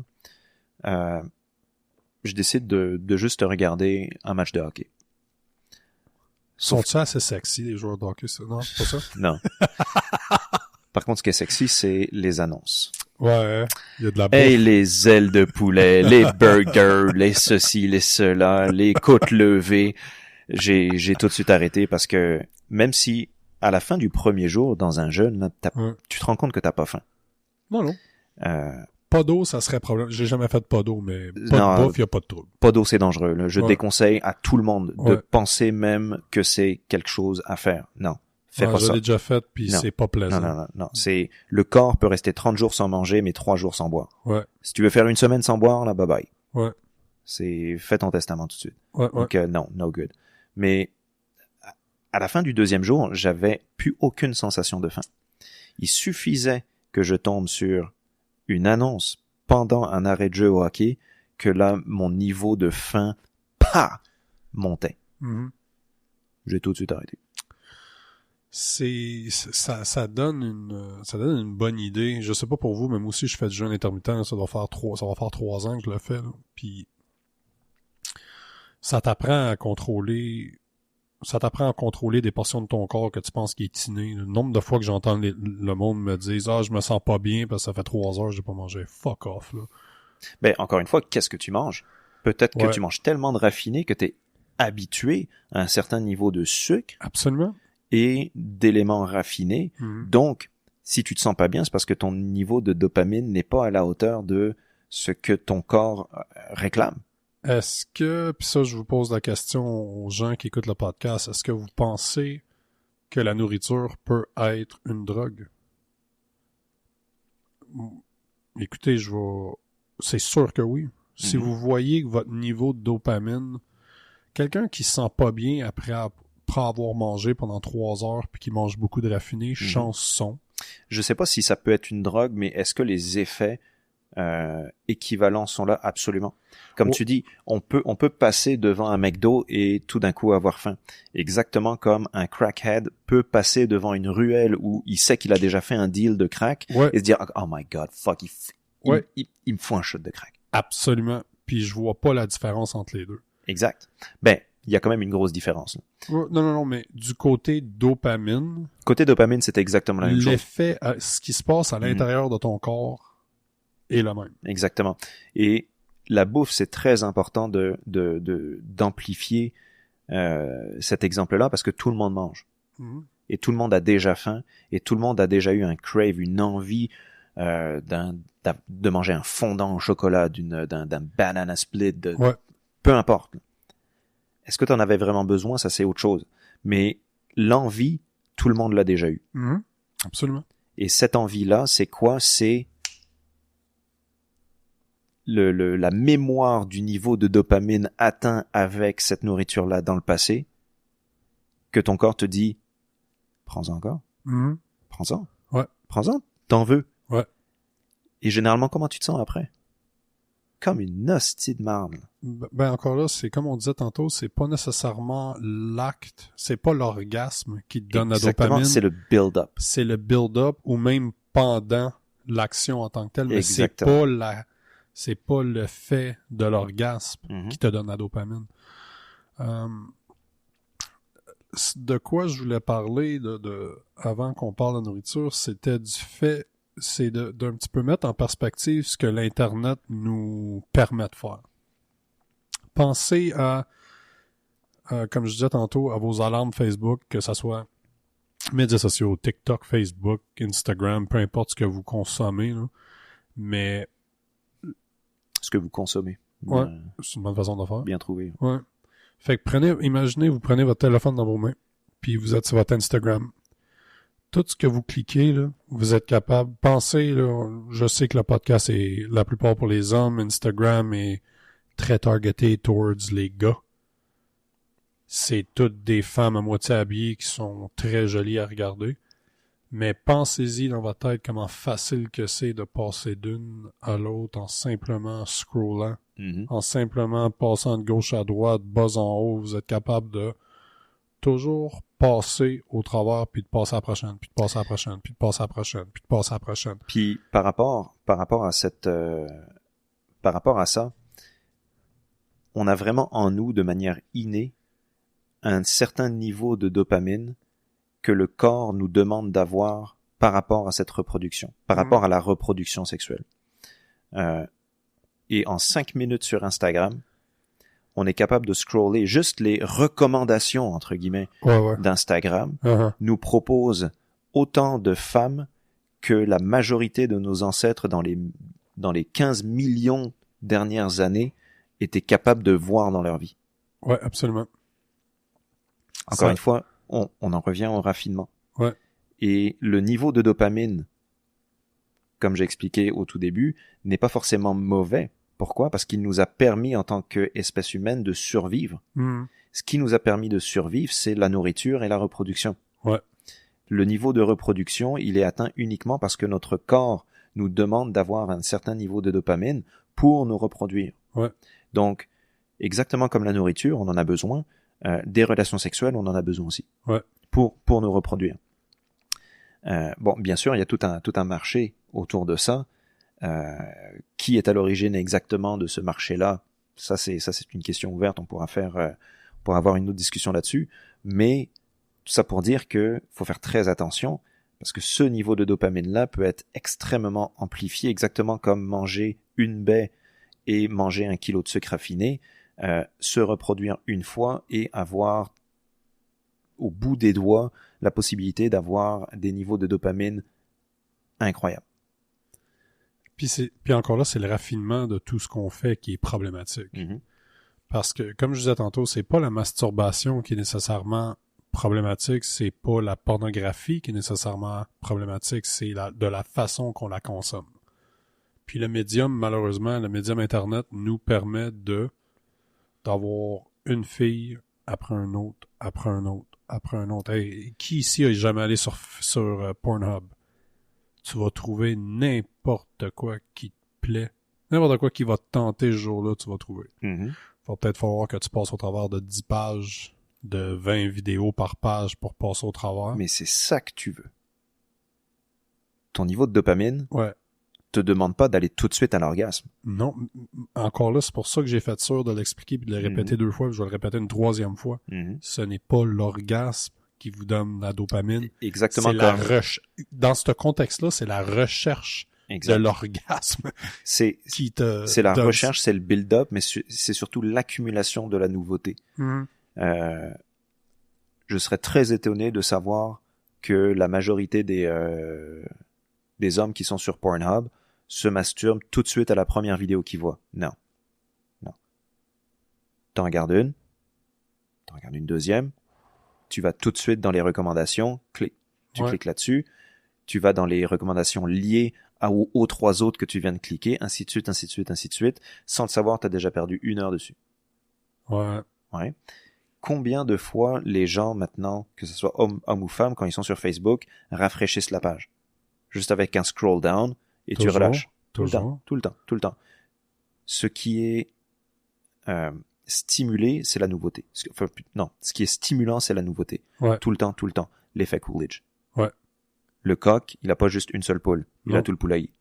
je décide de juste regarder un match de hockey. Sont-ils assez sexy, les joueurs de hockey, ça? Non, c'est pas ça? Non. Par contre, ce qui est sexy, c'est les annonces. Ouais, il y a de la bouffe. Hey, les ailes de poulet, les burgers, les ceci, les cela, les côtes levées. J'ai tout de suite arrêté parce que même si à la fin du 1er jour, dans un jeûne, là, tu te rends compte que t'as pas faim. Non. Pas d'eau, ça serait problème. J'ai jamais fait de pas d'eau, mais pas de bouffe, il n'y a pas de trouble. Pas d'eau, c'est dangereux. Là. Je déconseille à tout le monde de penser même que c'est quelque chose à faire. Non. Fais pas ça. Je l'ai déjà fait, puis c'est pas plaisant. Non. C'est, le corps peut rester 30 jours sans manger, mais 3 jours sans boire. Ouais. Si tu veux faire 1 semaine sans boire, là, bye bye. Ouais. C'est, fais ton testament tout de suite. Ouais. Donc, non, no good. Mais, à la fin du 2e jour, j'avais plus aucune sensation de faim. Il suffisait que je tombe sur une annonce pendant un arrêt de jeu au hockey que là, mon niveau de faim, montait. J'ai tout de suite arrêté. Ça donne une bonne idée. Je sais pas pour vous, mais moi aussi je fais du jeûne intermittent, ça va faire 3 ans que je le fais, là. Puis ça t'apprend à contrôler des portions de ton corps que tu penses qui est tiné. Le nombre de fois que j'entends le monde me dire je me sens pas bien parce que ça fait 3 heures que j'ai pas mangé. Fuck off, là. Ben, encore une fois, qu'est-ce que tu manges? Peut-être que tu manges tellement de raffiné que t'es habitué à un certain niveau de sucre. Absolument. Et d'éléments raffinés. Donc, si tu te sens pas bien, c'est parce que ton niveau de dopamine n'est pas à la hauteur de ce que ton corps réclame. Est-ce que, puis ça je vous pose la question aux gens qui écoutent le podcast, est-ce que vous pensez que la nourriture peut être une drogue? Écoutez, c'est sûr que oui. Si vous voyez que votre niveau de dopamine, quelqu'un qui se sent pas bien après avoir mangé pendant 3 heures puis qui mange beaucoup de raffinés, chanson. Je sais pas si ça peut être une drogue, mais est-ce que les effets équivalents sont là absolument. Comme tu dis, on peut passer devant un McDo et tout d'un coup avoir faim. Exactement comme un crackhead peut passer devant une ruelle où il sait qu'il a déjà fait un deal de crack et se dire oh my god, fuck, il me faut un shot de crack. Absolument. Puis je vois pas la différence entre les deux. Exact. Ben, il y a quand même une grosse différence. Là. Non, mais du côté dopamine... Côté dopamine, c'était exactement la même chose. L'effet, ce qui se passe à l'intérieur de ton corps est le même. Exactement. Et la bouffe, c'est très important d'amplifier cet exemple-là parce que tout le monde mange. Mm-hmm. Et tout le monde a déjà faim. Et tout le monde a déjà eu un crave, une envie de manger un fondant au chocolat, d'un banana split, peu importe. Est-ce que tu en avais vraiment besoin? Ça, c'est autre chose. Mais l'envie, tout le monde l'a déjà eu. Mm-hmm. Absolument. Et cette envie-là, c'est quoi? C'est la mémoire du niveau de dopamine atteint avec cette nourriture-là dans le passé, que ton corps te dit « Prends-en encore. Mm-hmm. Prends-en. Ouais. Prends-en. T'en veux. » Ouais. Et généralement, comment tu te sens après? Comme une hostie de marde. Ben encore là, c'est comme on disait tantôt, c'est pas nécessairement l'acte, c'est pas l'orgasme qui te donne Exactement, la dopamine. C'est le build-up. C'est le build-up ou même pendant l'action en tant que telle, mais c'est pas le fait de l'orgasme qui te donne la dopamine. De quoi je voulais parler avant qu'on parle de nourriture, c'était du fait, c'est d'un petit peu mettre en perspective ce que l'Internet nous permet de faire. Pensez à, comme je disais tantôt, à vos alarmes Facebook, que ce soit médias sociaux, TikTok, Facebook, Instagram, peu importe ce que vous consommez, là. Mais... Ce que vous consommez. Ouais, c'est une bonne façon de faire. Bien trouvé. Ouais. Fait que imaginez, vous prenez votre téléphone dans vos mains, puis vous êtes sur votre Instagram. Tout ce que vous cliquez, là, vous êtes capable. Pensez, là, je sais que le podcast est la plupart pour les hommes, Instagram est très targeté towards les gars. C'est toutes des femmes à moitié habillées qui sont très jolies à regarder. Mais pensez-y dans votre tête comment facile que c'est de passer d'une à l'autre en simplement scrollant, en simplement passant de gauche à droite, bas en haut. Vous êtes capable de toujours passer au travers, puis de passer à la prochaine, puis de passer à la prochaine, puis de passer à la prochaine, puis de passer à la prochaine. Puis par rapport à ça, on a vraiment en nous, de manière innée, un certain niveau de dopamine que le corps nous demande d'avoir par rapport à cette reproduction, par rapport à la reproduction sexuelle. Et en 5 minutes sur Instagram, on est capable de scroller juste les recommandations, entre guillemets, d'Instagram, nous propose autant de femmes que la majorité de nos ancêtres dans les 15 millions dernières années étaient capables de voir dans leur vie. Ouais, absolument. Encore une fois, on en revient au raffinement. Ouais. Et le niveau de dopamine, comme j'ai expliqué au tout début, n'est pas forcément mauvais. Pourquoi? Parce qu'il nous a permis, en tant qu'espèce humaine, de survivre. Ce qui nous a permis de survivre, c'est la nourriture et la reproduction. Ouais. Le niveau de reproduction, il est atteint uniquement parce que notre corps nous demande d'avoir un certain niveau de dopamine pour nous reproduire. Ouais. Donc, exactement comme la nourriture, on en a besoin. Des relations sexuelles, on en a besoin aussi. Ouais. Pour nous reproduire. Bon, bien sûr, il y a tout un marché autour de ça. Qui est à l'origine exactement de ce marché-là? Ça c'est une question ouverte. On pourra avoir une autre discussion là-dessus. Mais tout ça pour dire que faut faire très attention parce que ce niveau de dopamine-là peut être extrêmement amplifié, exactement comme manger une baie et manger 1 kilo de sucre raffiné, se reproduire une fois et avoir au bout des doigts la possibilité d'avoir des niveaux de dopamine incroyables. Puis encore là, c'est le raffinement de tout ce qu'on fait qui est problématique. Parce que, comme je disais tantôt, c'est pas la masturbation qui est nécessairement problématique, c'est pas la pornographie qui est nécessairement problématique, c'est de la façon qu'on la consomme. Puis le médium, malheureusement, le médium Internet nous permet d'avoir une fille après un autre, après un autre, après un autre. Hey, qui ici a jamais allé sur Pornhub? Tu vas trouver n'importe quoi qui te plaît. N'importe quoi qui va te tenter ce jour-là, tu vas trouver. Mhm. Va peut-être falloir que tu passes au travers de 10 pages, de 20 vidéos par page pour passer au travers. Mais c'est ça que tu veux. Ton niveau de dopamine Ouais. te demande pas d'aller tout de suite à l'orgasme. Non, encore là, c'est pour ça que j'ai fait sûr de l'expliquer puis de le répéter 2 fois, puis je vais le répéter une 3e fois. Mhm. Ce n'est pas l'orgasme qui vous donne la dopamine. Exactement C'est comme... Dans ce contexte-là, c'est la recherche Exact. de l'orgasme C'est qui te la donne... recherche, c'est le build-up, mais c'est surtout l'accumulation de la nouveauté. Mhm. Je serais très étonné de savoir que la majorité des hommes qui sont sur Pornhub se masturbent tout de suite à la première vidéo qu'ils voient. Non. Non. T'en regardes une, t'en regardes une deuxième, tu vas tout de suite dans les recommandations, tu cliques là-dessus, tu vas dans les recommandations liées aux 3 autres que tu viens de cliquer, ainsi de suite, ainsi de suite, ainsi de suite. Sans le savoir, t'as déjà perdu 1 heure dessus. Ouais. Ouais. Combien de fois les gens maintenant, que ce soit hommes ou femmes, quand ils sont sur Facebook, rafraîchissent la page? Juste avec un scroll down et Toujours, tu relâches. toujours. Tout le temps. Ce qui est stimulé, c'est la nouveauté. Enfin, non, ce qui est stimulant, c'est la nouveauté. Ouais. Tout le temps. L'effet Coolidge. Ouais. Le coq, il a pas juste une seule poule. Il Non. a tout le poulailler.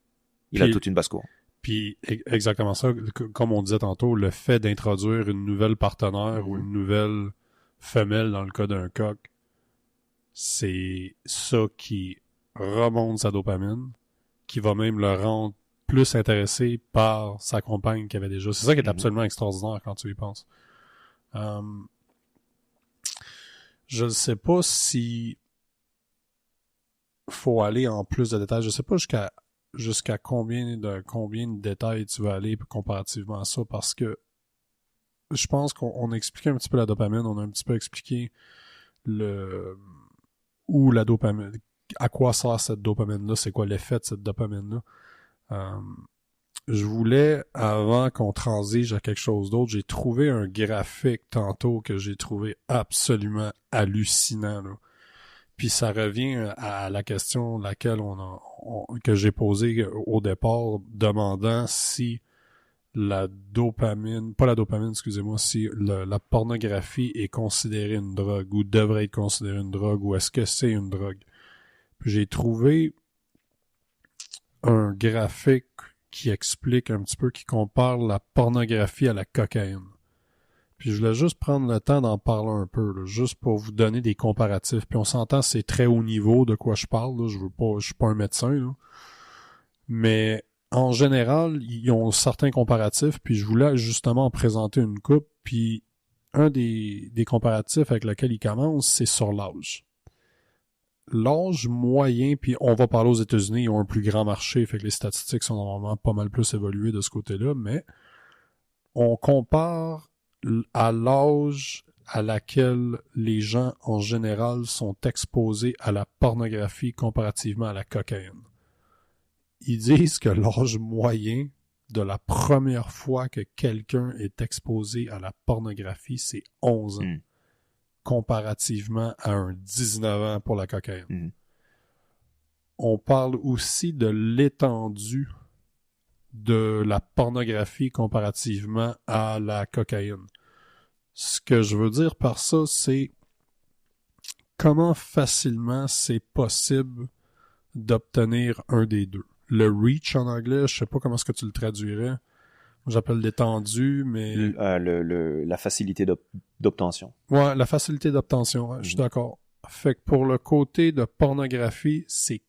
Il a toute une basse-cour. Puis exactement ça, comme on disait tantôt, le fait d'introduire une nouvelle partenaire ou une nouvelle femelle dans le cas d'un coq, c'est ça qui remonte sa dopamine, qui va même le rendre plus intéressé par sa compagne qu'il avait déjà. C'est ça qui est absolument extraordinaire quand tu y penses. Je ne sais pas si faut aller en plus de détails. Je sais pas jusqu'à combien de détails tu vas aller comparativement à ça, parce que je pense qu'on a expliqué un petit peu la dopamine, on a un petit peu expliqué où la dopamine, à quoi sert cette dopamine-là, c'est quoi l'effet de cette dopamine-là. Je voulais, avant qu'on transige à quelque chose d'autre, j'ai trouvé un graphique tantôt que j'ai trouvé absolument hallucinant, là. Puis ça revient à la question laquelle que j'ai posée au départ, demandant si la dopamine, pas la dopamine, excusez-moi, si la pornographie est considérée une drogue ou devrait être considérée une drogue, ou est-ce que c'est une drogue. Puis j'ai trouvé un graphique qui explique un petit peu, qui compare la pornographie à la cocaïne. Puis je voulais juste prendre le temps d'en parler un peu, là, juste pour vous donner des comparatifs. Puis on s'entend, c'est très haut niveau de quoi je parle, là. Je suis pas un médecin, là. Mais en général, ils ont certains comparatifs, puis je voulais justement en présenter une coupe. Puis un des comparatifs avec lequel ils commencent, c'est sur l'âge. L'âge moyen, puis on va parler aux États-Unis, ils ont un plus grand marché, fait que les statistiques sont normalement pas mal plus évoluées de ce côté-là, mais on compare à l'âge à laquelle les gens en général sont exposés à la pornographie comparativement à la cocaïne. Ils disent que l'âge moyen de la première fois que quelqu'un est exposé à la pornographie, c'est 11 ans, comparativement à un 19 ans pour la cocaïne. On parle aussi de l'étendue de la pornographie comparativement à la cocaïne. Ce que je veux dire par ça, c'est comment facilement c'est possible d'obtenir un des deux. Le reach en anglais, je sais pas comment est-ce que tu le traduirais. J'appelle l'étendue, mais... la facilité d'obtention. Ouais, la facilité d'obtention, ouais, je suis d'accord. Fait que pour le côté de pornographie, c'est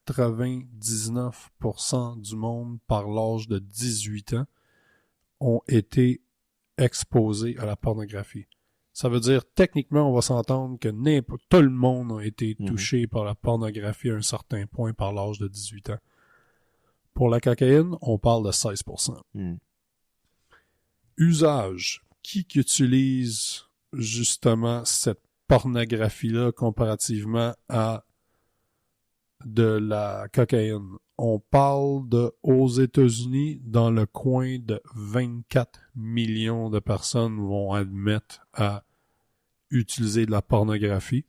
99% du monde par l'âge de 18 ans ont été exposés à la pornographie. Ça veut dire, techniquement, on va s'entendre que tout le monde a été touché par la pornographie à un certain point par l'âge de 18 ans. Pour la cocaïne, on parle de 16%. Usage. Qui utilise justement cette pornographie-là comparativement à de la cocaïne? On parle aux États-Unis, dans le coin de 24 millions de personnes vont admettre à utiliser de la pornographie.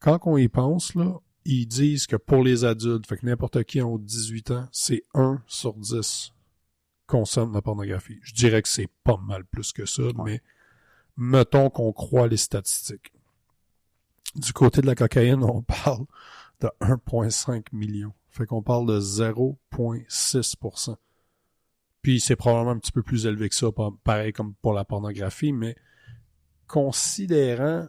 Quand on y pense, là, ils disent que pour les adultes, fait que n'importe qui en haut de 18 ans, c'est 1 sur 10 consomme la pornographie. Je dirais que c'est pas mal plus que ça, mais mettons qu'on croit les statistiques. Du côté de la cocaïne, on parle de 1,5 million. Fait qu'on parle de 0,6%. Puis c'est probablement un petit peu plus élevé que ça, pareil comme pour la pornographie, mais considérant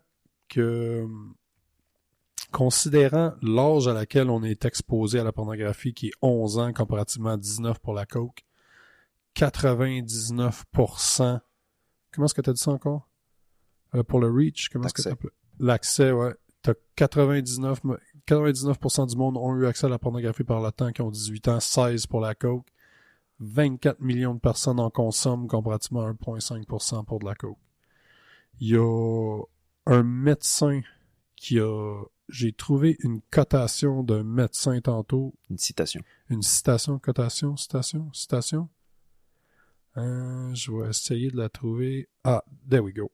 l'âge à laquelle on est exposé à la pornographie, qui est 11 ans comparativement à 19 pour la coke, 99%. Comment est-ce que tu as dit ça encore? Pour le reach, comment est-ce que tu appelles? L'accès, ouais. T'as 99% du monde ont eu accès à la pornographie par le temps qui ont 18 ans, 16 pour la coke. 24 millions de personnes en consomment comparativement à 1,5% pour de la coke. Il y a un médecin j'ai trouvé une cotation d'un médecin tantôt. Une citation. Cotation. Je vais essayer de la trouver. Ah, there we go.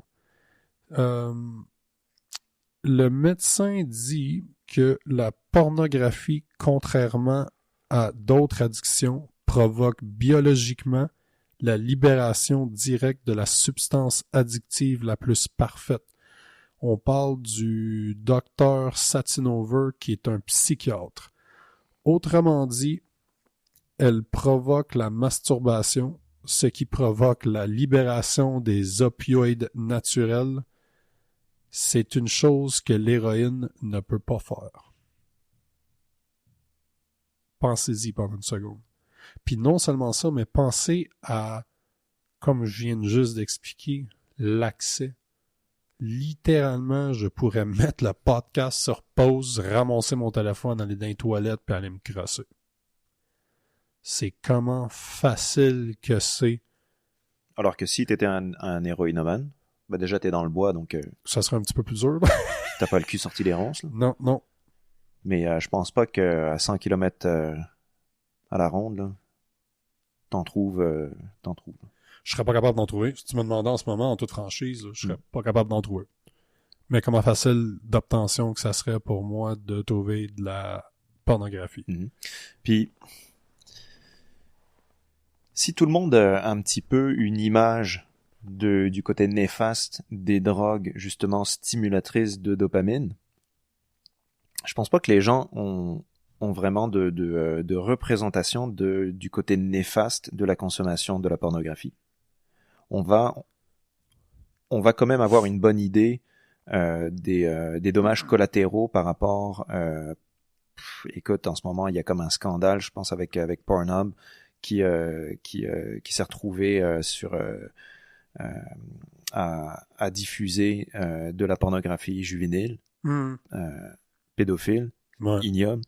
Le médecin dit que la pornographie, contrairement à d'autres addictions, provoque biologiquement la libération directe de la substance addictive la plus parfaite. On parle du docteur Satinover, qui est un psychiatre. Autrement dit, elle provoque la masturbation, ce qui provoque la libération des opioïdes naturels. C'est une chose que l'héroïne ne peut pas faire. Pensez-y pendant une seconde. Puis non seulement ça, mais pensez à, comme je viens juste d'expliquer, l'accès. Littéralement, je pourrais mettre le podcast sur pause, ramasser mon téléphone, aller dans les toilettes puis aller me crosser. C'est comment facile que c'est. Alors que si t'étais un héroïnomane, ben déjà t'es dans le bois, donc... ça serait un petit peu plus dur. T'as pas le cul sorti des ronces, là. Non. Mais je pense pas qu'à 100 km à la ronde, là, t'en trouves. Je serais pas capable d'en trouver. Si tu me demandais en ce moment, en toute franchise, là, je serais pas capable d'en trouver. Mais comment facile d'obtention que ça serait pour moi de trouver de la pornographie. Mm-hmm. Puis, si tout le monde a un petit peu une image du côté néfaste des drogues, justement stimulatrices de dopamine, je pense pas que les gens ont vraiment de représentation du côté néfaste de la consommation de la pornographie. On va quand même avoir une bonne idée des dommages collatéraux par rapport... écoute, en ce moment, il y a comme un scandale, je pense, avec Pornhub, qui s'est retrouvé à diffuser de la pornographie juvénile, pédophile, ignoble.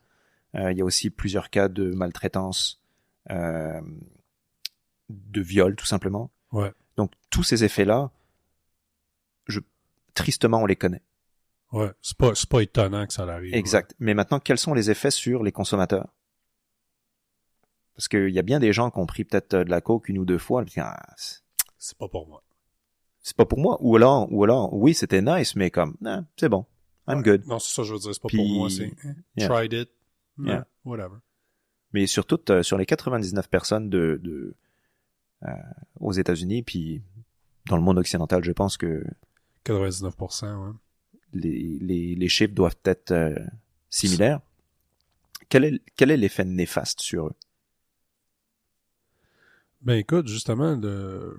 Il y a aussi plusieurs cas de maltraitance, de viol, tout simplement. Ouais. Donc, tous ces effets-là, tristement, on les connaît. Ouais, c'est pas étonnant que ça arrive. Exact. Ouais. Mais maintenant, quels sont les effets sur les consommateurs? Parce qu'il y a bien des gens qui ont pris peut-être de la coke 1 ou 2 fois. C'est pas pour moi. C'est pas pour moi. Ou alors, oui, c'était nice, mais comme, nah, c'est bon. I'm good. Non, c'est ça, je veux dire, c'est pas pour moi. C'est tried it. Whatever. Mais surtout, sur les 99 personnes aux États-Unis, puis dans le monde occidental, je pense que 99%, ouais. Les chiffres doivent être similaires. Quel est l'effet néfaste sur eux? Ben écoute, justement,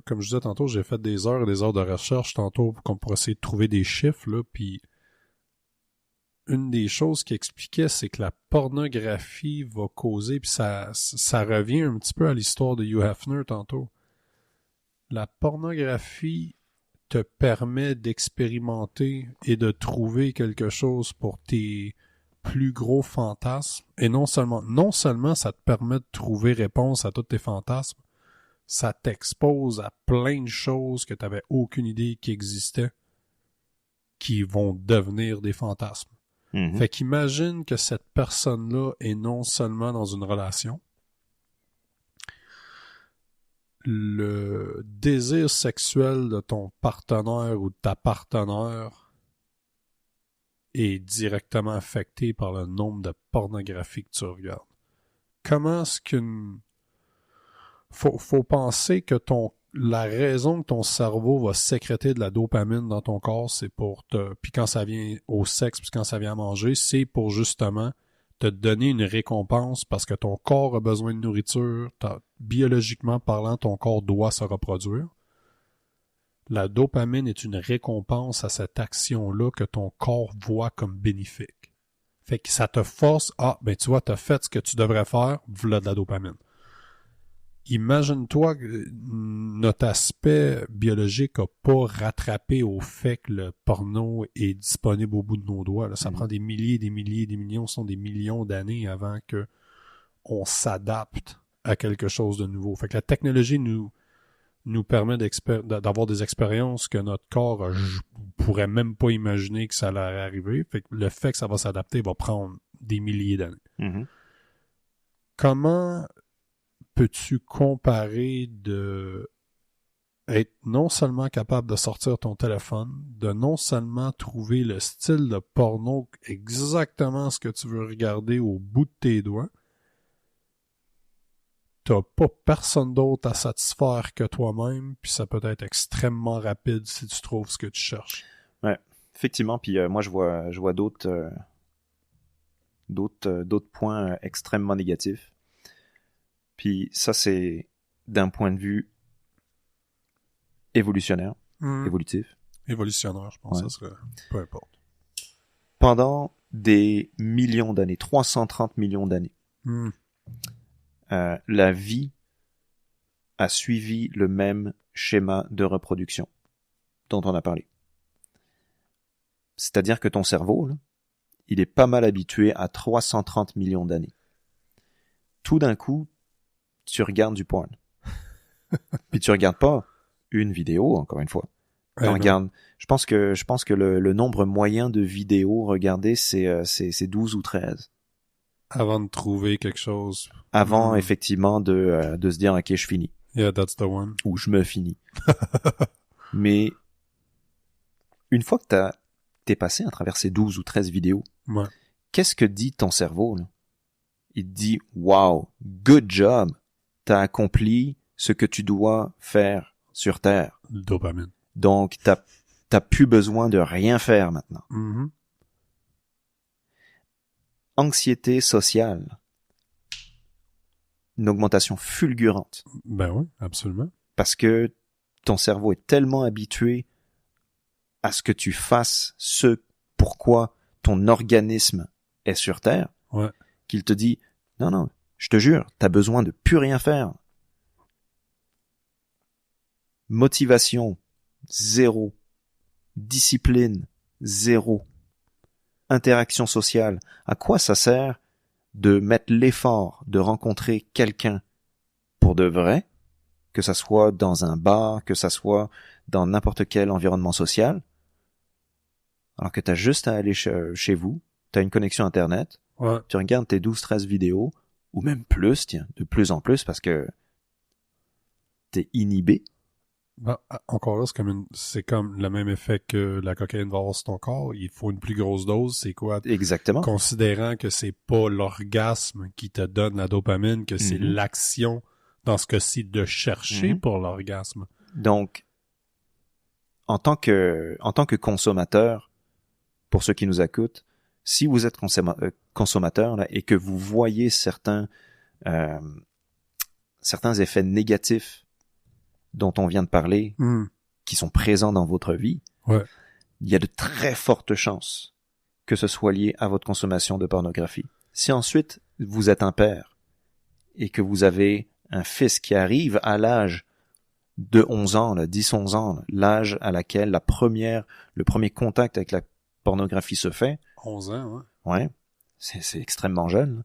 comme je disais tantôt, j'ai fait des heures et des heures de recherche tantôt pour essayer de trouver des chiffres, là, puis une des choses qui expliquait, c'est que la pornographie va causer, puis ça revient un petit peu à l'histoire de Hugh Hefner tantôt. La pornographie te permet d'expérimenter et de trouver quelque chose pour tes plus gros fantasmes. Et non seulement ça te permet de trouver réponse à tous tes fantasmes, ça t'expose à plein de choses que tu n'avais aucune idée qui existaient, qui vont devenir des fantasmes. Mm-hmm. Fait qu'imagine que cette personne-là est non seulement dans une relation, le désir sexuel de ton partenaire ou de ta partenaire est directement affecté par le nombre de pornographie que tu regardes. Comment est-ce qu'une... Faut penser que la raison que ton cerveau va sécréter de la dopamine dans ton corps, c'est pour te... Puis quand ça vient au sexe, puis quand ça vient à manger, c'est pour justement te donner une récompense parce que ton corps a besoin de nourriture. Biologiquement parlant, ton corps doit se reproduire. La dopamine est une récompense à cette action-là que ton corps voit comme bénéfique. Fait que ça te force, ben tu vois, t'as fait ce que tu devrais faire, voilà de la dopamine. Imagine-toi que notre aspect biologique n'a pas rattrapé au fait que le porno est disponible au bout de nos doigts. Là. Ça prend des milliers, des millions, ce sont des millions d'années avant que on s'adapte à quelque chose de nouveau. Fait que la technologie nous permet d'avoir des expériences que notre corps pourrait même pas imaginer que ça allait arriver. Fait que le fait que ça va s'adapter va prendre des milliers d'années. Mm-hmm. Comment peux-tu comparer de être non seulement capable de sortir ton téléphone, de non seulement trouver le style de porno exactement ce que tu veux regarder au bout de tes doigts, t'as pas personne d'autre à satisfaire que toi-même, puis ça peut être extrêmement rapide si tu trouves ce que tu cherches. Ouais, effectivement, puis moi je vois d'autres points extrêmement négatifs. Puis ça, c'est d'un point de vue évolutionnaire, évolutif. Évolutionnaire, je pense que ça serait... Peu importe. Pendant des millions d'années, 330 millions d'années, la vie a suivi le même schéma de reproduction dont on a parlé. C'est-à-dire que ton cerveau, là, il est pas mal habitué à 330 millions d'années. Tout d'un coup, tu regardes du porn. Puis tu regardes pas une vidéo, encore une fois. Tu regardes, je pense que le nombre moyen de vidéos regardées, c'est 12 ou 13. Avant de trouver quelque chose. Avant, effectivement, de se dire, OK, je finis. Yeah, that's the one. Ou je me finis. Mais, une fois que t'es passé à travers ces 12 ou 13 vidéos, qu'est-ce que dit ton cerveau, là? Il te dit, wow, good job. T'as accompli ce que tu dois faire sur Terre. Dopamine. Donc, t'as plus besoin de rien faire maintenant. Mm-hmm. Anxiété sociale. Une augmentation fulgurante. Ben oui, absolument. Parce que ton cerveau est tellement habitué à ce que tu fasses ce pourquoi ton organisme est sur Terre, qu'il te dit, non, je te jure, t'as besoin de plus rien faire. Motivation, 0. Discipline, 0. Interaction sociale. À quoi ça sert de mettre l'effort de rencontrer quelqu'un pour de vrai, que ça soit dans un bar, que ça soit dans n'importe quel environnement social, alors que t'as juste à aller chez vous, t'as une connexion Internet, tu regardes tes 12-13 vidéos, ou même plus, tiens, de plus en plus, parce que t'es inhibé. Ben, encore là, c'est comme le même effet que la cocaïne va avoir sur ton corps. Il faut une plus grosse dose. C'est quoi? Exactement. Considérant que c'est pas l'orgasme qui te donne la dopamine, que c'est l'action, dans ce cas-ci, de chercher pour l'orgasme. Donc, en tant que consommateur, pour ceux qui nous écoutent, si vous êtes consommateur là, et que vous voyez certains effets négatifs dont on vient de parler, qui sont présents dans votre vie, il y a de très fortes chances que ce soit lié à votre consommation de pornographie. Si ensuite vous êtes un père et que vous avez un fils qui arrive à l'âge de 11 ans, 10-11 ans, l'âge à laquelle le premier contact avec la pornographie se fait. 11 ans, ouais. C'est extrêmement jeune.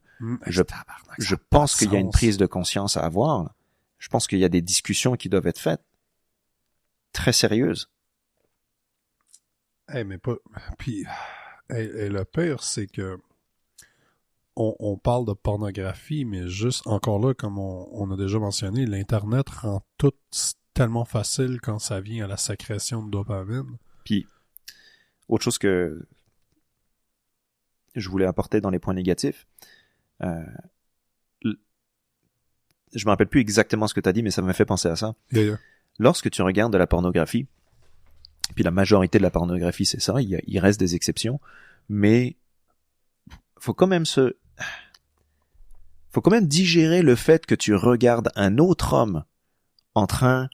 Je pense qu'il y a une prise de conscience à avoir, là. Je pense qu'il y a des discussions qui doivent être faites. Très sérieuses. Mais pas... Puis, le pire, c'est que on parle de pornographie, mais juste, encore là, comme on a déjà mentionné, l'Internet rend tout tellement facile quand ça vient à la sécrétion de dopamine. Puis, autre chose que je voulais apporter dans les points négatifs. Je me rappelle plus exactement ce que tu as dit, mais ça m'a fait penser à ça. D'ailleurs. Lorsque tu regardes de la pornographie, puis la majorité de la pornographie, c'est ça, il reste des exceptions, mais faut quand même digérer le fait que tu regardes un autre homme en train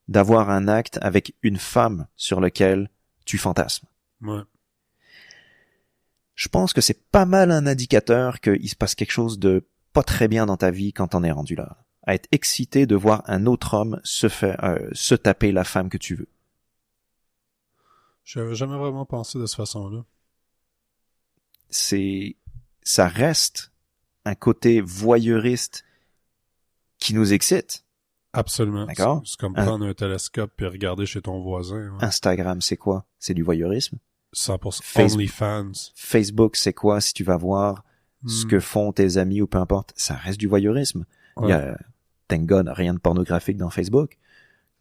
d'avoir un acte avec une femme sur lequel tu fantasmes. Ouais. Je pense que c'est pas mal un indicateur qu'il se passe quelque chose de pas très bien dans ta vie quand t'en es rendu là. À être excité de voir un autre homme se taper la femme que tu veux. J'avais jamais vraiment pensé de cette façon-là. Ça reste un côté voyeuriste qui nous excite. Absolument. D'accord? C'est comme prendre un télescope et regarder chez ton voisin. Ouais. Instagram, c'est quoi? C'est du voyeurisme. 100%. OnlyFans. Facebook, c'est quoi? Si tu vas voir ce que font tes amis ou peu importe, ça reste du voyeurisme. Ouais. Il y a, thank God, rien de pornographique dans Facebook.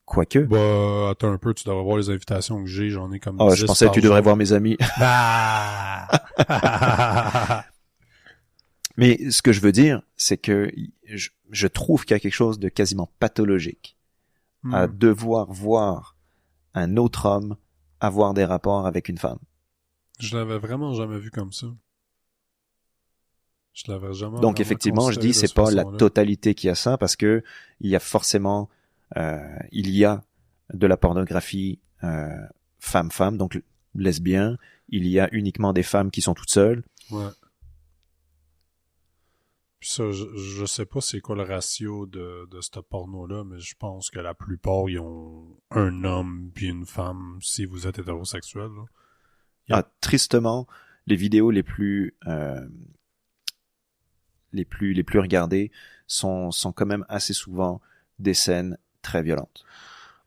Quoique. Bah, attends un peu, tu devrais voir les invitations que j'ai, j'en ai comme 10 je pensais que tu devrais voir mes amis. Bah! Mais ce que je veux dire, c'est que je trouve qu'il y a quelque chose de quasiment pathologique à devoir voir un autre homme avoir des rapports avec une femme. Je l'avais vraiment jamais vu comme ça. Je l'avais jamais. Donc effectivement, je dis c'est pas la totalité qui a ça parce que il y a forcément il y a de la pornographie femme-femme, donc lesbien. Il y a uniquement des femmes qui sont toutes seules. Ouais. Puis ça, je sais pas c'est quoi le ratio de ce porno-là, mais je pense que la plupart, ils ont un homme puis une femme, si vous êtes hétérosexuel. Là. Tristement, les vidéos les plus regardées sont quand même assez souvent des scènes très violentes.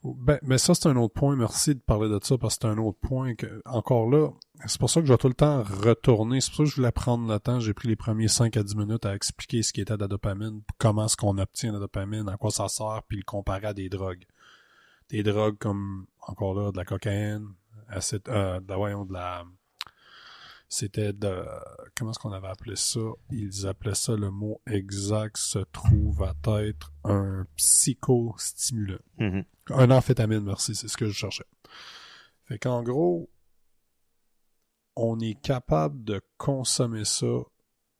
Ben, mais ça, c'est un autre point. Merci de parler de ça, parce que c'est un autre point que, encore là, c'est pour ça que je vais tout le temps retourner. C'est pour ça que je voulais prendre le temps. J'ai pris les premiers 5 à 10 minutes à expliquer ce qui était de la dopamine, comment est-ce qu'on obtient la dopamine, à quoi ça sert, puis le comparer à des drogues. Des drogues comme, encore là, de la cocaïne, c'était de, comment est-ce qu'on avait appelé ça? Ils appelaient ça, le mot exact se trouve à être un psychostimulant. Mm-hmm. Un amphétamine, merci, c'est ce que je cherchais. Fait qu'en gros, on est capable de consommer ça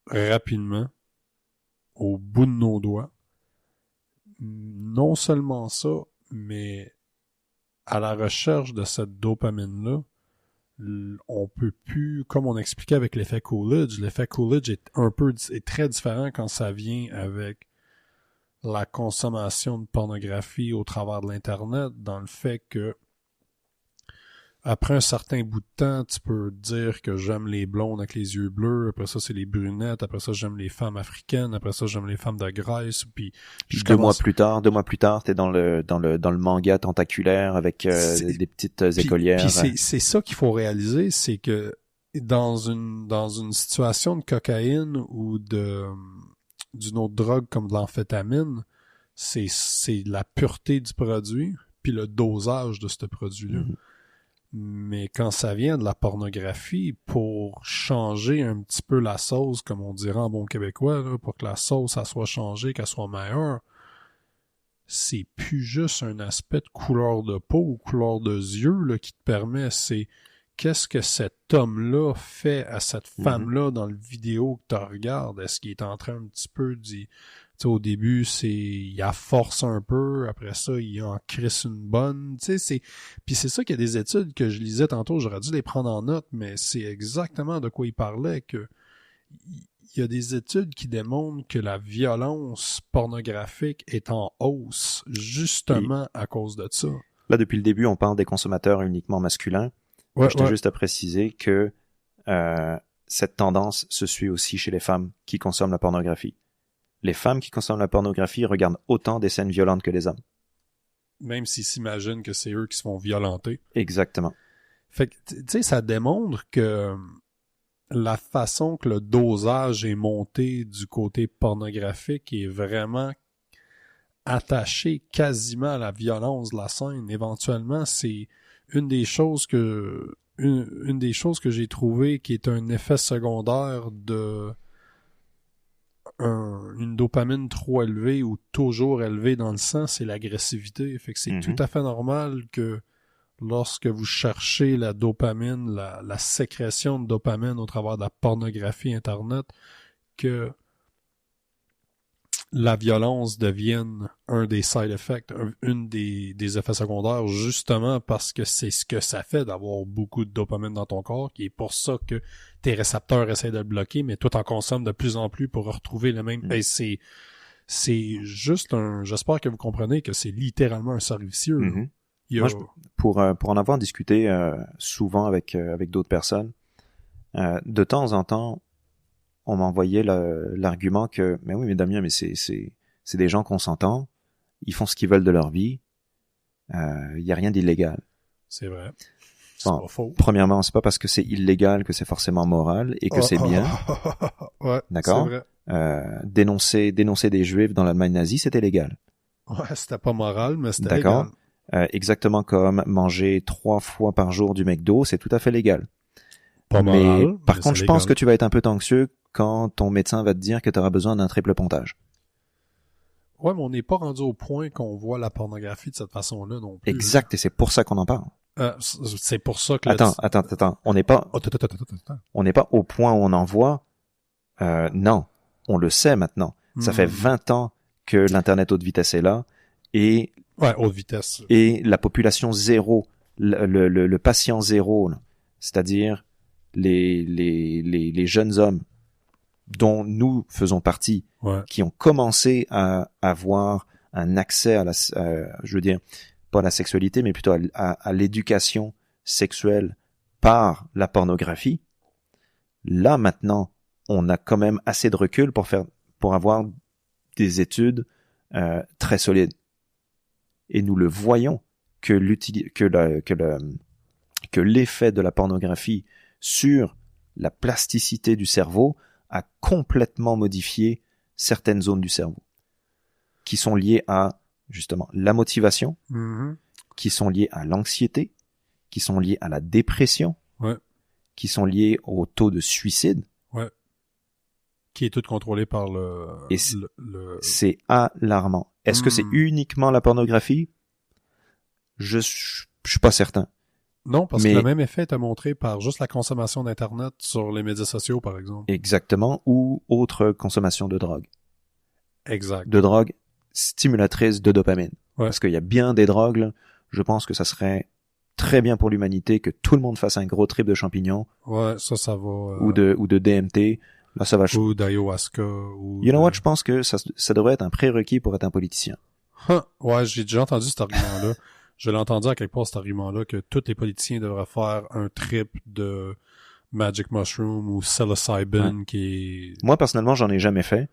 rapidement, au bout de nos doigts. Non seulement ça, mais à la recherche de cette dopamine-là, on peut plus, comme on expliquait avec l'effet Coolidge est très différent quand ça vient avec la consommation de pornographie au travers de l'Internet, dans le fait que après un certain bout de temps, tu peux dire que j'aime les blondes avec les yeux bleus, après ça c'est les brunettes, après ça j'aime les femmes africaines, après ça j'aime les femmes de Grèce, puis deux mois plus tard, t'es dans le manga tentaculaire avec des petites écolières. Puis c'est ça qu'il faut réaliser, c'est que dans une situation de cocaïne ou d'une autre drogue comme de l'amphétamine, c'est la pureté du produit puis le dosage de ce produit-là. Mm-hmm. Mais quand ça vient de la pornographie, pour changer un petit peu la sauce, comme on dirait en bon québécois, là, pour que la sauce ça soit changée, qu'elle soit meilleure, c'est plus juste un aspect de couleur de peau ou couleur de yeux là, qui te permet, c'est qu'est-ce que cet homme-là fait à cette femme-là dans le vidéo que tu regardes? Est-ce qu'il est en train un petit peu d'y... Tu sais, au début, il a force un peu, après ça, il en crisse une bonne, tu sais, puis c'est ça qu'il y a des études que je lisais tantôt, j'aurais dû les prendre en note, mais c'est exactement de quoi il parlait, que il y a des études qui démontrent que la violence pornographique est en hausse, justement à cause de ça. Là, depuis le début, on parle des consommateurs uniquement masculins. Je tiens juste à préciser que cette tendance se suit aussi chez les femmes qui consomment la pornographie. Les femmes qui consomment la pornographie regardent autant des scènes violentes que les hommes. Même s'ils s'imaginent que c'est eux qui se font violenter. Exactement. Fait que, tu sais, ça démontre que la façon que le dosage est monté du côté pornographique est vraiment attaché quasiment à la violence de la scène. Éventuellement, c'est une des choses que une des choses que j'ai trouvé qui est un effet secondaire de une dopamine trop élevée ou toujours élevée dans le sang, c'est l'agressivité. Fait que c'est tout à fait normal que lorsque vous cherchez la dopamine, la sécrétion de dopamine au travers de la pornographie Internet, que la violence devienne un des side effects, une des effets secondaires, justement parce que c'est ce que ça fait d'avoir beaucoup de dopamine dans ton corps, qui est pour ça que tes récepteurs essaient de le bloquer, mais toi t'en consommes de plus en plus pour retrouver le même. Ben, c'est juste j'espère que vous comprenez que c'est littéralement un cercle vicieux. Moi, pour en avoir discuté souvent avec d'autres personnes, de temps en temps, on m'envoyait l'argument que, mais oui, mais Damien, mais c'est des gens consentants, ils font ce qu'ils veulent de leur vie, il y a rien d'illégal. C'est vrai. C'est pas faux. Premièrement, c'est pas parce que c'est illégal que c'est forcément moral et que c'est bien. Ouais, d'accord. C'est vrai. Dénoncer des Juifs dans l'Allemagne nazie, c'était légal. Ouais, c'était pas moral, mais c'était d'accord. légal. Exactement comme manger 3 fois par jour du McDo, c'est tout à fait légal. Pas moral. Par contre, je pense que tu vas être un peu anxieux quand ton médecin va te dire que tu auras besoin d'un triple pontage. Ouais, mais on n'est pas rendu au point qu'on voit la pornographie de cette façon-là non plus. Exact, et c'est pour ça qu'on en parle. C'est pour ça que... Attends. On n'est pas au point où on en voit. Non, on le sait maintenant. Ça fait 20 ans que l'Internet haute vitesse est là. Et ouais, haute vitesse. Et la population zéro, le patient zéro, là, c'est-à-dire les jeunes hommes dont nous faisons partie, qui ont commencé à avoir un accès à je veux dire, pas à la sexualité, mais plutôt à l'éducation sexuelle par la pornographie. Là, maintenant, on a quand même assez de recul pour avoir des études très solides. Et nous le voyons que l'effet de la pornographie sur la plasticité du cerveau a complètement modifié certaines zones du cerveau qui sont liées à justement la motivation, qui sont liées à l'anxiété, qui sont liées à la dépression, qui sont liées au taux de suicide, qui est tout contrôlé par le... Et c'est alarmant. Est-ce que c'est uniquement la pornographie? Je suis pas certain. Non, parce que le même effet est montré par juste la consommation d'Internet sur les médias sociaux, par exemple. Exactement, ou autre consommation de drogue. Exact. De drogue stimulatrice de dopamine. Ouais. Parce qu'il y a bien des drogues, là, je pense que ça serait très bien pour l'humanité que tout le monde fasse un gros trip de champignons. Ouais, ça va... Ou de DMT. Là, ça va... Ou d'ayahuasca. Ou you know what, je pense que ça devrait être un prérequis pour être un politicien. Ouais, j'ai déjà entendu cet argument-là. Je l'ai entendu à quelque part, cet argument-là, que tous les politiciens devraient faire un trip de Magic Mushroom ou psilocybin qui est... Moi, personnellement, j'en ai jamais fait,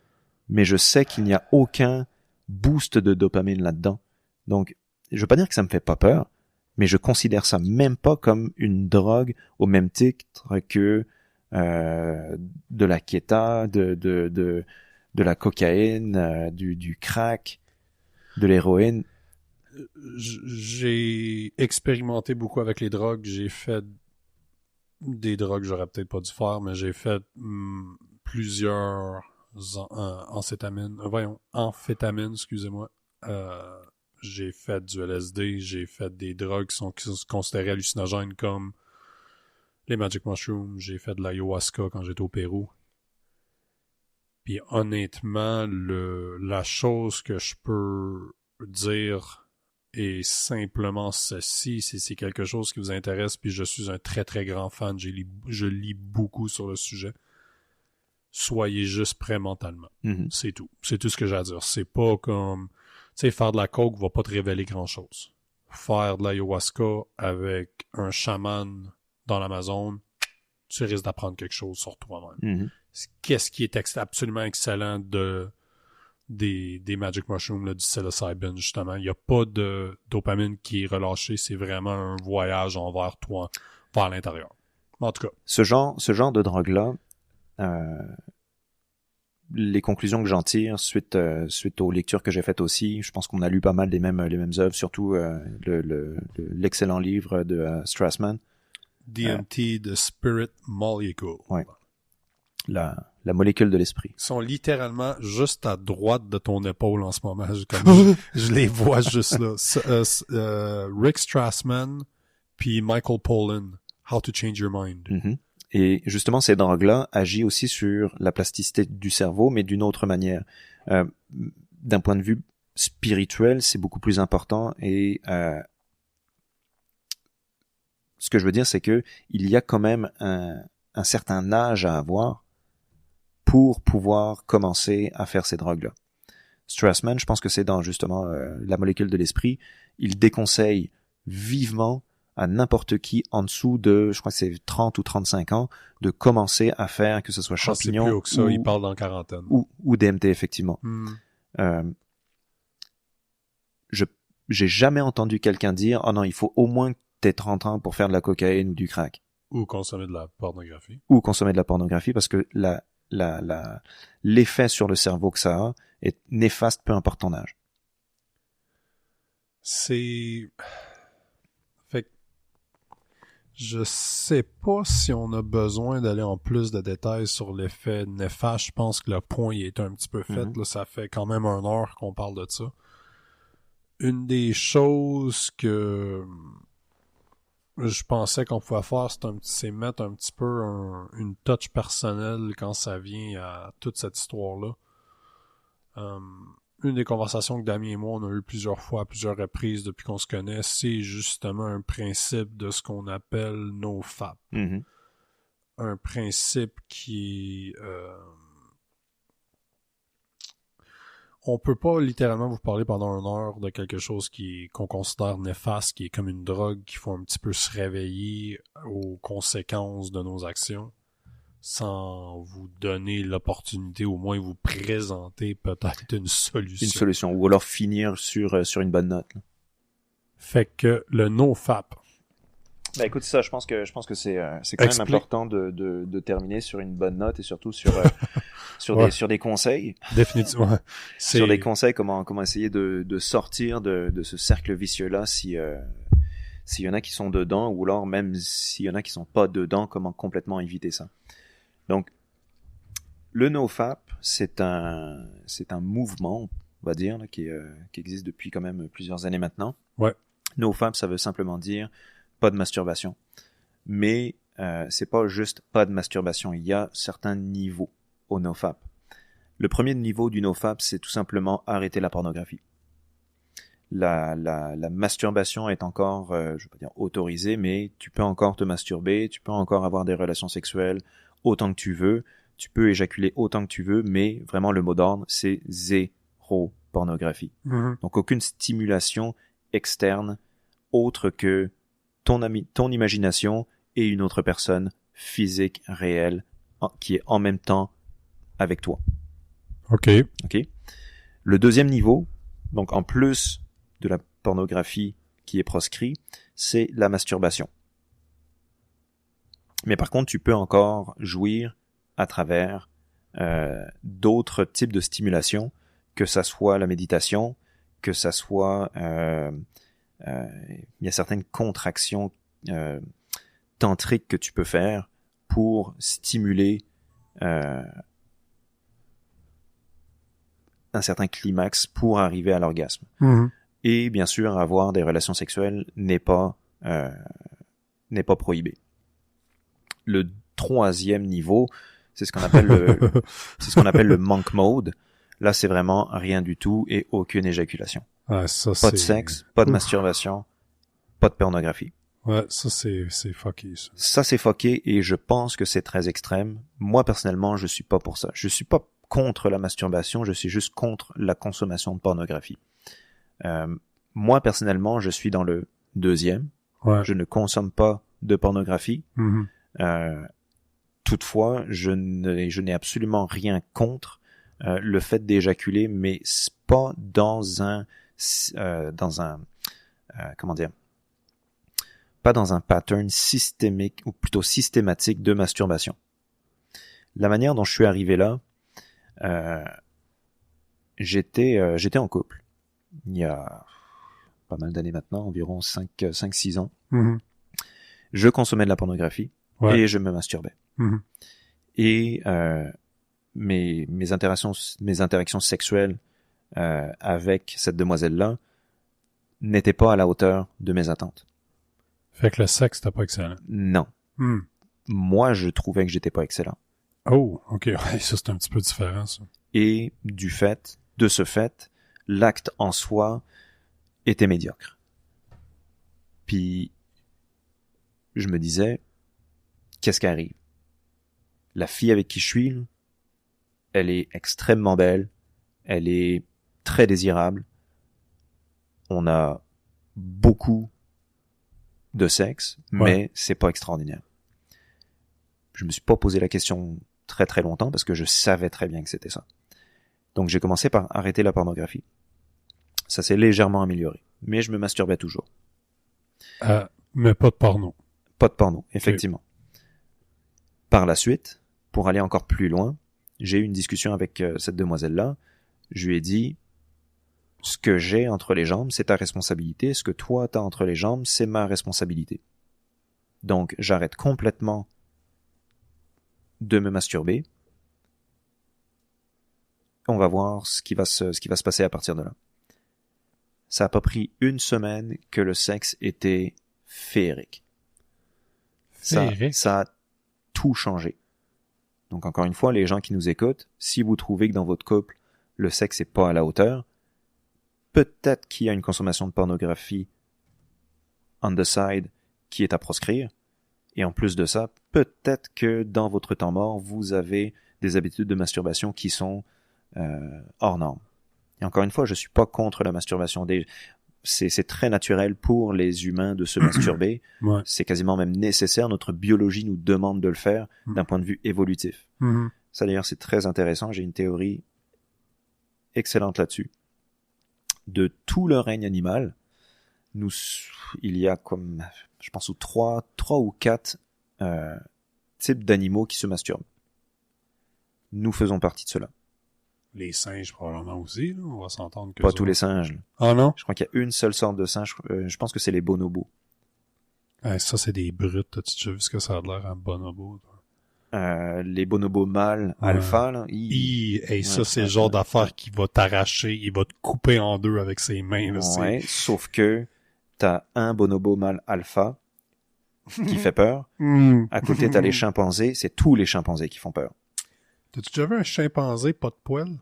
mais je sais qu'il n'y a aucun boost de dopamine là-dedans. Donc, je veux pas dire que ça me fait pas peur, mais je considère ça même pas comme une drogue au même titre que de la kéta, de la cocaïne, du crack, de l'héroïne. J'ai expérimenté beaucoup avec les drogues. J'ai fait des drogues que j'aurais peut-être pas dû faire, mais j'ai fait plusieurs amphétamines, excusez-moi. J'ai fait du LSD, j'ai fait des drogues qui sont considérées hallucinogènes comme les Magic Mushrooms, j'ai fait de l'ayahuasca quand j'étais au Pérou. Puis honnêtement, la chose que je peux dire est simplement ceci, c'est quelque chose qui vous intéresse, puis je suis un très très grand fan, je lis beaucoup sur le sujet. Soyez juste prêts mentalement. C'est tout. C'est tout ce que j'ai à dire. C'est pas comme... Tu sais, faire de la coke va pas te révéler grand-chose. Faire de l'ayahuasca avec un chaman dans l'Amazon, tu risques d'apprendre quelque chose sur toi-même. Qu'est-ce qui est absolument excellent des Magic Mushrooms, là, du psilocybin, justement. Il n'y a pas de dopamine qui est relâchée. C'est vraiment un voyage envers toi, vers l'intérieur. En tout cas. Ce genre de drogue-là, les conclusions que j'en tire suite aux lectures que j'ai faites aussi, je pense qu'on a lu pas mal les mêmes œuvres, surtout l'excellent livre de Strassman. DMT, the Spirit Molecule. Ouais. La molécule de l'esprit. Ils sont littéralement juste à droite de ton épaule en ce moment. Je les vois juste là. Rick Strassman puis Michael Pollan, How to Change Your Mind. Mm-hmm. Et justement, ces drogues-là agissent aussi sur la plasticité du cerveau, mais d'une autre manière. D'un point de vue spirituel, c'est beaucoup plus important. Et ce que je veux dire, c'est que il y a quand même un certain âge à avoir pour pouvoir commencer à faire ces drogues-là. Strassman, je pense que c'est dans justement la molécule de l'esprit, il déconseille vivement à n'importe qui en dessous de, je crois que c'est 30 ou 35 ans, de commencer à faire, que ce soit champignons c'est plus haut que ça, il parle dans quarantaine. Ou DMT, effectivement. J'ai jamais entendu quelqu'un dire « Oh non, il faut au moins que t'aies 30 ans pour faire de la cocaïne ou du crack. » Ou consommer de la pornographie. Ou consommer de la pornographie, parce que l'effet sur le cerveau que ça a est néfaste, peu importe ton âge. Fait que je sais pas si on a besoin d'aller en plus de détails sur l'effet néfaste. Je pense que le point est un petit peu fait. Là, ça fait quand même 1 heure qu'on parle de ça. Une des choses que je pensais qu'on pouvait faire, c'est mettre un petit peu une touch personnelle quand ça vient à toute cette histoire-là. Une des conversations que Damien et moi on a eu plusieurs fois, à plusieurs reprises depuis qu'on se connaît, c'est justement un principe de ce qu'on appelle NoFap. Un principe qui on peut pas littéralement vous parler pendant 1 heure de quelque chose qu'on considère néfaste, qui est comme une drogue qu'il faut un petit peu se réveiller aux conséquences de nos actions, sans vous donner l'opportunité, au moins vous présenter peut-être une solution. Une solution, ou alors finir sur une bonne note. Là. Fait que le NoFap. Ben écoute, ça, je pense que c'est quand même important de terminer sur une bonne note et surtout sur sur des conseils. Définitivement. Sur des conseils comment essayer de sortir de ce cercle vicieux là s'il y en a qui sont dedans, ou alors même s'il y en a qui sont pas dedans, comment complètement éviter ça. Donc le NoFap, c'est un mouvement, on va dire, là, qui existe depuis quand même plusieurs années maintenant. Ouais. NoFap, ça veut simplement dire pas de masturbation. Mais c'est pas juste pas de masturbation, il y a certains niveaux au NoFap. Le premier niveau du NoFap, c'est tout simplement arrêter la pornographie. La masturbation est encore, je vais pas dire autorisée, mais tu peux encore te masturber, tu peux encore avoir des relations sexuelles autant que tu veux, tu peux éjaculer autant que tu veux, mais vraiment le mot d'ordre, c'est zéro pornographie. Donc aucune stimulation externe autre que ton imagination et une autre personne physique, réelle, qui est en même temps avec toi. OK. Le deuxième niveau, donc en plus de la pornographie qui est proscrit, c'est la masturbation. Mais par contre, tu peux encore jouir à travers d'autres types de stimulation, que ça soit la méditation, que ça soit il y a certaines contractions tantriques que tu peux faire pour stimuler un certain climax pour arriver à l'orgasme. Et bien sûr, avoir des relations sexuelles n'est pas prohibé. Le troisième niveau, c'est ce qu'on appelle le monk mode. Là, c'est vraiment rien du tout et aucune éjaculation. Ouais, ça, pas de sexe, pas de masturbation, pas de pornographie. Ouais, ça c'est fucké, ça. Ça c'est fucké et je pense que c'est très extrême. Moi personnellement, je suis pas pour ça. Je suis pas contre la masturbation, je suis juste contre la consommation de pornographie. Moi personnellement, je suis dans le deuxième. Ouais. Je ne consomme pas de pornographie. Toutefois, je n'ai absolument rien contre le fait d'éjaculer, mais pas dans un comment dire, pas dans un pattern systémique ou plutôt systématique de masturbation. La manière dont je suis arrivé là, j'étais en couple il y a pas mal d'années maintenant, environ 5-6 ans. je consommais de la pornographie et je me masturbais. Mhm. Et mes interactions sexuelles avec cette demoiselle-là n'étaient pas à la hauteur de mes attentes. Fait que le sexe, c'était pas excellent. Non. Moi, je trouvais que j'étais pas excellent. Oh, ok, ouais, ça c'est un petit peu différent, ça. Et de ce fait, l'acte en soi était médiocre. Puis, je me disais, qu'est-ce qui arrive? La fille avec qui je suis, elle est extrêmement belle, elle est très désirable, on a beaucoup de sexe, mais c'est pas extraordinaire. Je me suis pas posé la question très très longtemps parce que je savais très bien que c'était ça. Donc j'ai commencé par arrêter la pornographie. Ça s'est légèrement amélioré, mais je me masturbais toujours. Mais pas de porno. Pas de porno, effectivement. Okay. Par la suite, pour aller encore plus loin, j'ai eu une discussion avec cette demoiselle-là. Je lui ai dit, ce que j'ai entre les jambes, c'est ta responsabilité. Ce que toi t'as entre les jambes, c'est ma responsabilité. Donc j'arrête complètement de me masturber. On va voir ce qui va se passer à partir de là. Ça a pas pris une semaine que le sexe était féerique. Ça a tout changé. Donc encore une fois, les gens qui nous écoutent, si vous trouvez que dans votre couple, le sexe n'est pas à la hauteur, peut-être qu'il y a une consommation de pornographie on the side qui est à proscrire. Et en plus de ça, peut-être que dans votre temps mort, vous avez des habitudes de masturbation qui sont hors normes. Et encore une fois, je suis pas contre la masturbation. C'est très naturel pour les humains de se masturber. Ouais. C'est quasiment même nécessaire. Notre biologie nous demande de le faire d'un point de vue évolutif. Ça d'ailleurs, c'est très intéressant. J'ai une théorie excellente là-dessus. De tout le règne animal, il y a comme, je pense, trois ou quatre types d'animaux qui se masturbent. Nous faisons partie de cela. Les singes, probablement aussi, là. On va s'entendre que pas tous les singes. Là. Ah non? Je crois qu'il y a une seule sorte de singe. Je pense que c'est les bonobos. Ça, c'est des brutes. T'as-tu déjà vu ce que ça a l'air un bonobo? Les bonobos mâles alpha, là. Ça, c'est le genre d'affaire qui va t'arracher, il va te couper en deux avec ses mains. Là, sauf que t'as un bonobo mâle alpha qui fait peur. À côté, t'as les chimpanzés. C'est tous les chimpanzés qui font peur. T'as-tu déjà vu un chimpanzé pas de poils?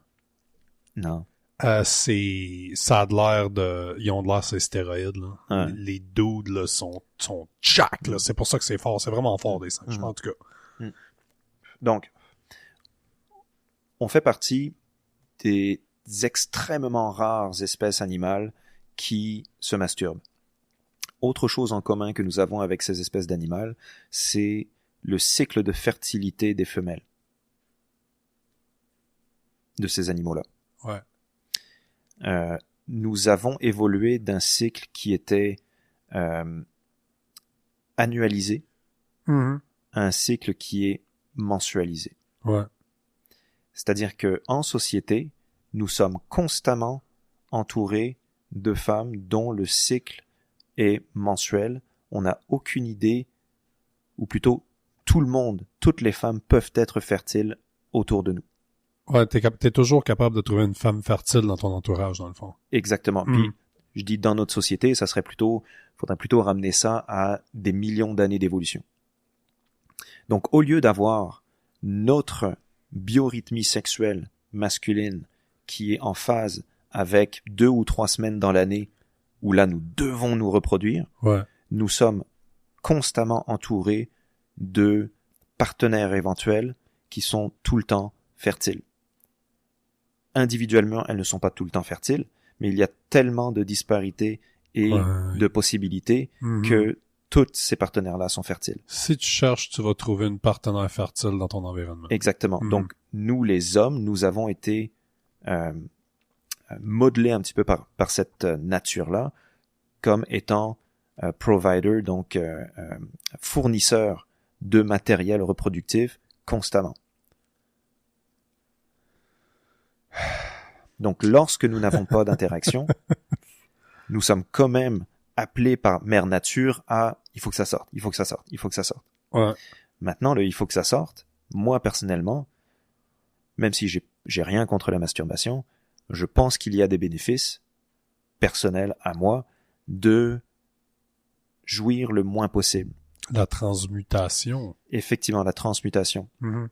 Non. Ça a de l'air de... Ils ont de l'air, c'est stéroïdes, là. Les dudes, là, sont jack, là. C'est pour ça que c'est fort. C'est vraiment fort, des singes, en tout cas. Donc, on fait partie des extrêmement rares espèces animales qui se masturbent. Autre chose en commun que nous avons avec ces espèces d'animaux, c'est le cycle de fertilité des femelles de ces animaux-là. Ouais. Nous avons évolué d'un cycle qui était annualisé à un cycle qui est mensualisé. Ouais. C'est-à-dire que en société, nous sommes constamment entourés de femmes dont le cycle est mensuel. On n'a aucune idée, ou plutôt tout le monde, toutes les femmes peuvent être fertiles autour de nous. Ouais, t'es toujours capable de trouver une femme fertile dans ton entourage, dans le fond. Exactement. Puis, je dis dans notre société, faudrait plutôt ramener ça à des millions d'années d'évolution. Donc, au lieu d'avoir notre biorhythmie sexuelle masculine qui est en phase avec 2 ou 3 semaines dans l'année où là, nous devons nous reproduire, nous sommes constamment entourés de partenaires éventuels qui sont tout le temps fertiles. Individuellement, elles ne sont pas tout le temps fertiles, mais il y a tellement de disparités et de possibilités que tous ces partenaires-là sont fertiles. Si tu cherches, tu vas trouver une partenaire fertile dans ton environnement. Exactement. Donc, nous, les hommes, nous avons été modelés un petit peu par cette nature-là comme étant provider, donc fournisseur de matériel reproductif constamment. Donc, lorsque nous n'avons pas d'interaction, nous sommes quand même appelés par Mère Nature à il faut que ça sorte, il faut que ça sorte, il faut que ça sorte. Ouais. Maintenant, il faut que ça sorte. Moi, personnellement, même si j'ai rien contre la masturbation, je pense qu'il y a des bénéfices personnels à moi de jouir le moins possible. La transmutation. Effectivement, la transmutation. Mm-hmm.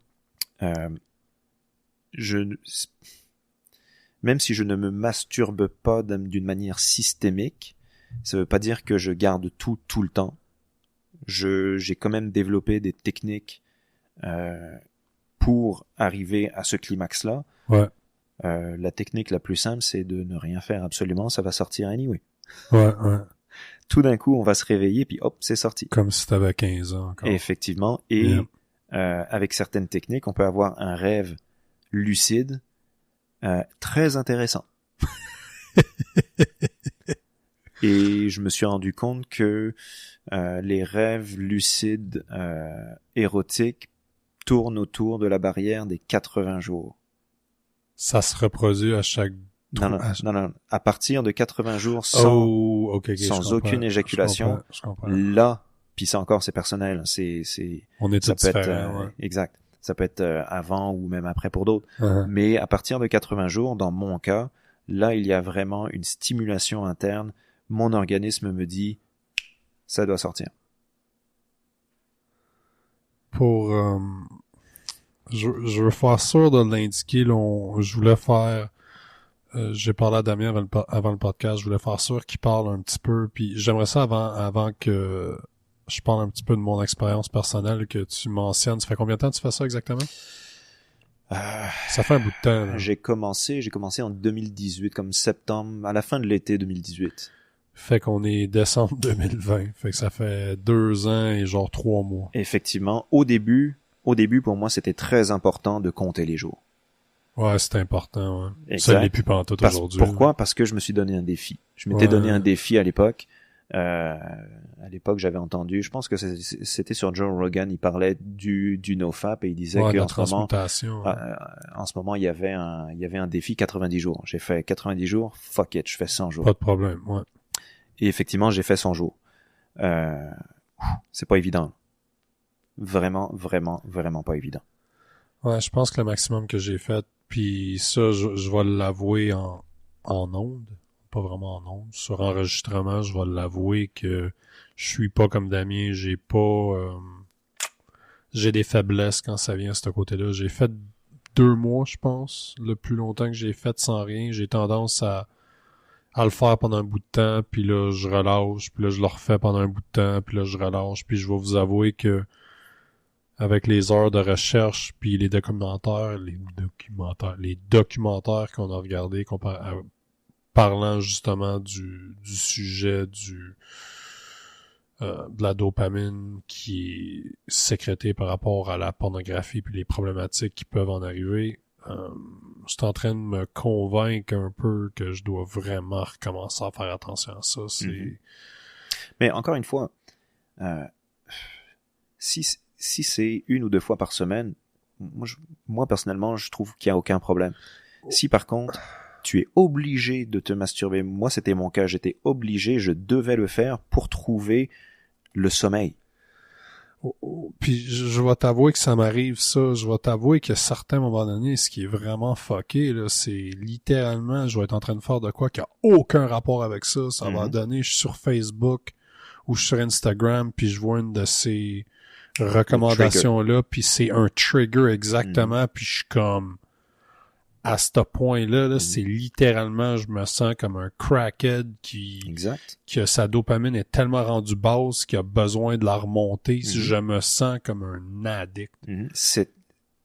Même si je ne me masturbe pas d'une manière systémique, ça veut pas dire que je garde tout le temps. J'ai quand même développé des techniques pour arriver à ce climax-là. Ouais. La technique la plus simple, c'est de ne rien faire absolument, ça va sortir anyway. Ouais. Tout d'un coup, on va se réveiller, puis hop, c'est sorti. Comme si t'avais 15 ans encore. Effectivement. Et avec certaines techniques, on peut avoir un rêve lucide très intéressant. Et je me suis rendu compte que les rêves lucides érotiques tournent autour de la barrière des 80 jours. Ça se reproduit à chaque... Non. À partir de 80 jours sans aucune éjaculation, je comprends. là, puis ça encore, c'est personnel. On est ça tous peut être différents, ouais. exact. Ça peut être avant ou même après pour d'autres. Uh-huh. Mais à partir de 80 jours, dans mon cas, là, il y a vraiment une stimulation interne. Mon organisme me dit, ça doit sortir. Pour... je veux faire sûr de l'indiquer. Je voulais faire... j'ai parlé à Damien avant le podcast. Je voulais faire sûr qu'il parle un petit peu. Puis j'aimerais ça avant que je parle un petit peu de mon expérience personnelle que tu mentionnes. Ça fait combien de temps que tu fais ça exactement? Ça fait un bout de temps. Là. J'ai commencé en 2018, comme septembre, à la fin de l'été 2018. Fait qu'on est décembre 2020. Fait que ça fait 2 ans et genre 3 mois. Effectivement, au début, pour moi, c'était très important de compter les jours. Ouais, c'est important, ouais. Exact. Ça n'est plus pantoute aujourd'hui. Pourquoi? Là. Parce que je me suis donné un défi. Je m'étais donné un défi à l'époque. À l'époque, j'avais entendu, je pense que c'était sur Joe Rogan, il parlait du NoFap et il disait qu'en ce moment, il y avait un défi 90 jours. J'ai fait 90 jours, fuck it, je fais 100 jours. Pas de problème, ouais. Et effectivement, j'ai fait 100 jours. C'est pas évident. Vraiment pas évident. Ouais, je pense que le maximum que j'ai fait, puis ça, je vais l'avouer en ondes, pas vraiment en ondes, sur enregistrement, je vais l'avouer que je suis pas comme Damien, j'ai des faiblesses quand ça vient à ce côté-là. J'ai fait 2 mois, je pense, le plus longtemps que j'ai fait sans rien. J'ai tendance à le faire pendant un bout de temps, puis là, je relâche, puis là, je le refais pendant un bout de temps, puis là, je relâche, puis je vais vous avouer que avec les heures de recherche, puis les documentaires qu'on a regardés, parlant justement du sujet de la dopamine qui est sécrétée par rapport à la pornographie puis les problématiques qui peuvent en arriver, je suis en train de me convaincre un peu que je dois vraiment recommencer à faire attention à ça. Mais encore une fois, si c'est 1 ou 2 fois par semaine, moi personnellement, je trouve qu'il n'y a aucun problème. Si par contre, tu es obligé de te masturber, moi c'était mon cas, j'étais obligé, je devais le faire pour trouver le sommeil. Puis je vais t'avouer que ça m'arrive ça, je vais t'avouer qu'à certains moments donnés, ce qui est vraiment fucké, là, c'est littéralement, je vais être en train de faire de quoi qui a aucun rapport avec ça, ça va donner, je suis sur Facebook ou je suis sur Instagram, puis je vois une de ces recommandations-là, puis c'est un trigger exactement, puis je suis comme... À ce point-là, là, c'est littéralement, je me sens comme un crackhead que sa dopamine est tellement rendue basse qu'il a besoin de la remonter. Je me sens comme un addict.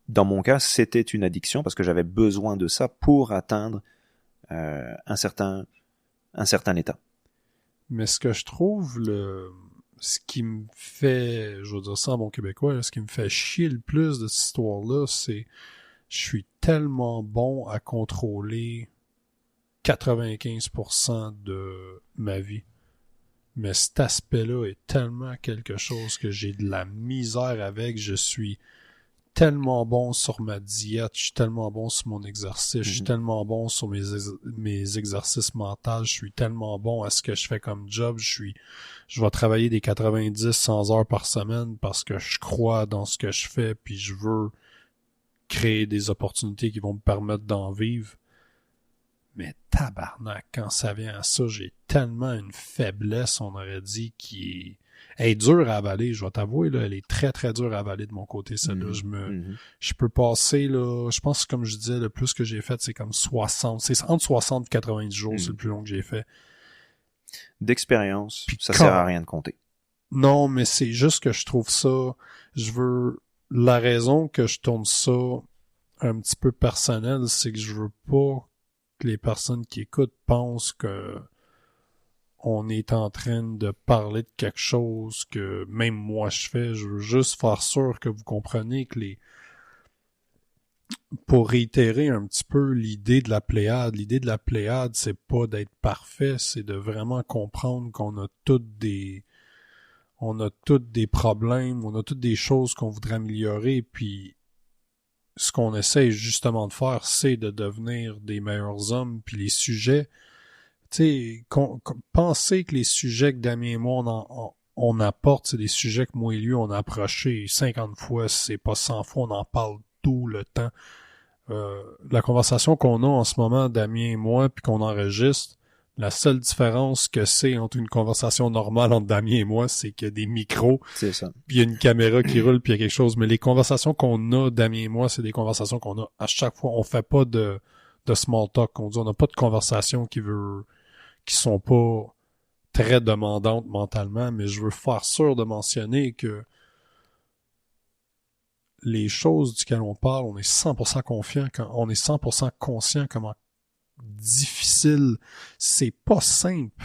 Dans mon cas, c'était une addiction parce que j'avais besoin de ça pour atteindre un certain état. Mais ce que je trouve, ce qui me fait, je veux dire ça en bon québécois, là, ce qui me fait chier le plus de cette histoire-là, c'est je suis tellement bon à contrôler 95% de ma vie. Mais cet aspect-là est tellement quelque chose que j'ai de la misère avec. Je suis tellement bon sur ma diète, je suis tellement bon sur mon exercice, je suis tellement bon sur mes exercices mentaux, je suis tellement bon à ce que je fais comme job, je vais travailler des 90-100 heures par semaine parce que je crois dans ce que je fais, puis je veux créer des opportunités qui vont me permettre d'en vivre. Mais tabarnak, quand ça vient à ça, j'ai tellement une faiblesse, on aurait dit, qui est dure à avaler. Je vais t'avouer, là, elle est très, très dure à avaler de mon côté, celle-là. Je peux passer, là, je pense, comme je disais, le plus que j'ai fait, c'est comme 60. C'est entre 60 et 90 jours, c'est le plus long que j'ai fait. D'expérience, puis ça sert à rien de compter. Non, mais c'est juste que je trouve ça, la raison que je tourne ça un petit peu personnel, c'est que je veux pas que les personnes qui écoutent pensent que on est en train de parler de quelque chose que même moi je fais. Je veux juste faire sûr que vous comprenez que pour réitérer un petit peu l'idée de la Pléiade, c'est pas d'être parfait, c'est de vraiment comprendre qu'on a toutes des problèmes, on a toutes des choses qu'on voudrait améliorer, puis ce qu'on essaie justement de faire, c'est de devenir des meilleurs hommes, puis les sujets, tu sais, penser que les sujets que Damien et moi, on apporte, c'est des sujets que moi et lui, on a approchés 50 fois, c'est pas 100 fois, on en parle tout le temps. La conversation qu'on a en ce moment, Damien et moi, puis qu'on enregistre, la seule différence que c'est entre une conversation normale entre Damien et moi, c'est qu'il y a des micros, c'est ça. Puis il y a une caméra qui roule, puis il y a quelque chose. Mais les conversations qu'on a, Damien et moi, c'est des conversations qu'on a à chaque fois. On fait pas de small talk. On n'a pas de conversations qui sont pas très demandantes mentalement, mais je veux faire sûr de mentionner que les choses duquel on parle, on est 100% confiant, on est 100% conscient comment difficile, c'est pas simple.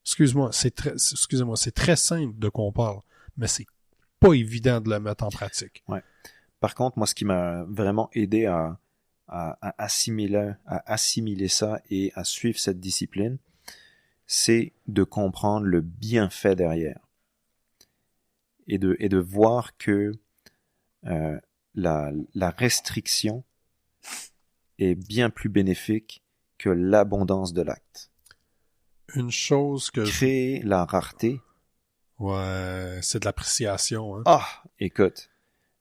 Excusez-moi, c'est très simple de qu'on parle, mais c'est pas évident de le mettre en pratique. Ouais. Par contre, moi, ce qui m'a vraiment aidé à assimiler ça et à suivre cette discipline, c'est de comprendre le bienfait derrière et de voir que la restriction est bien plus bénéfique que l'abondance de l'acte. Une chose que créer la rareté. Ouais, c'est de l'appréciation. Hein. Ah, écoute,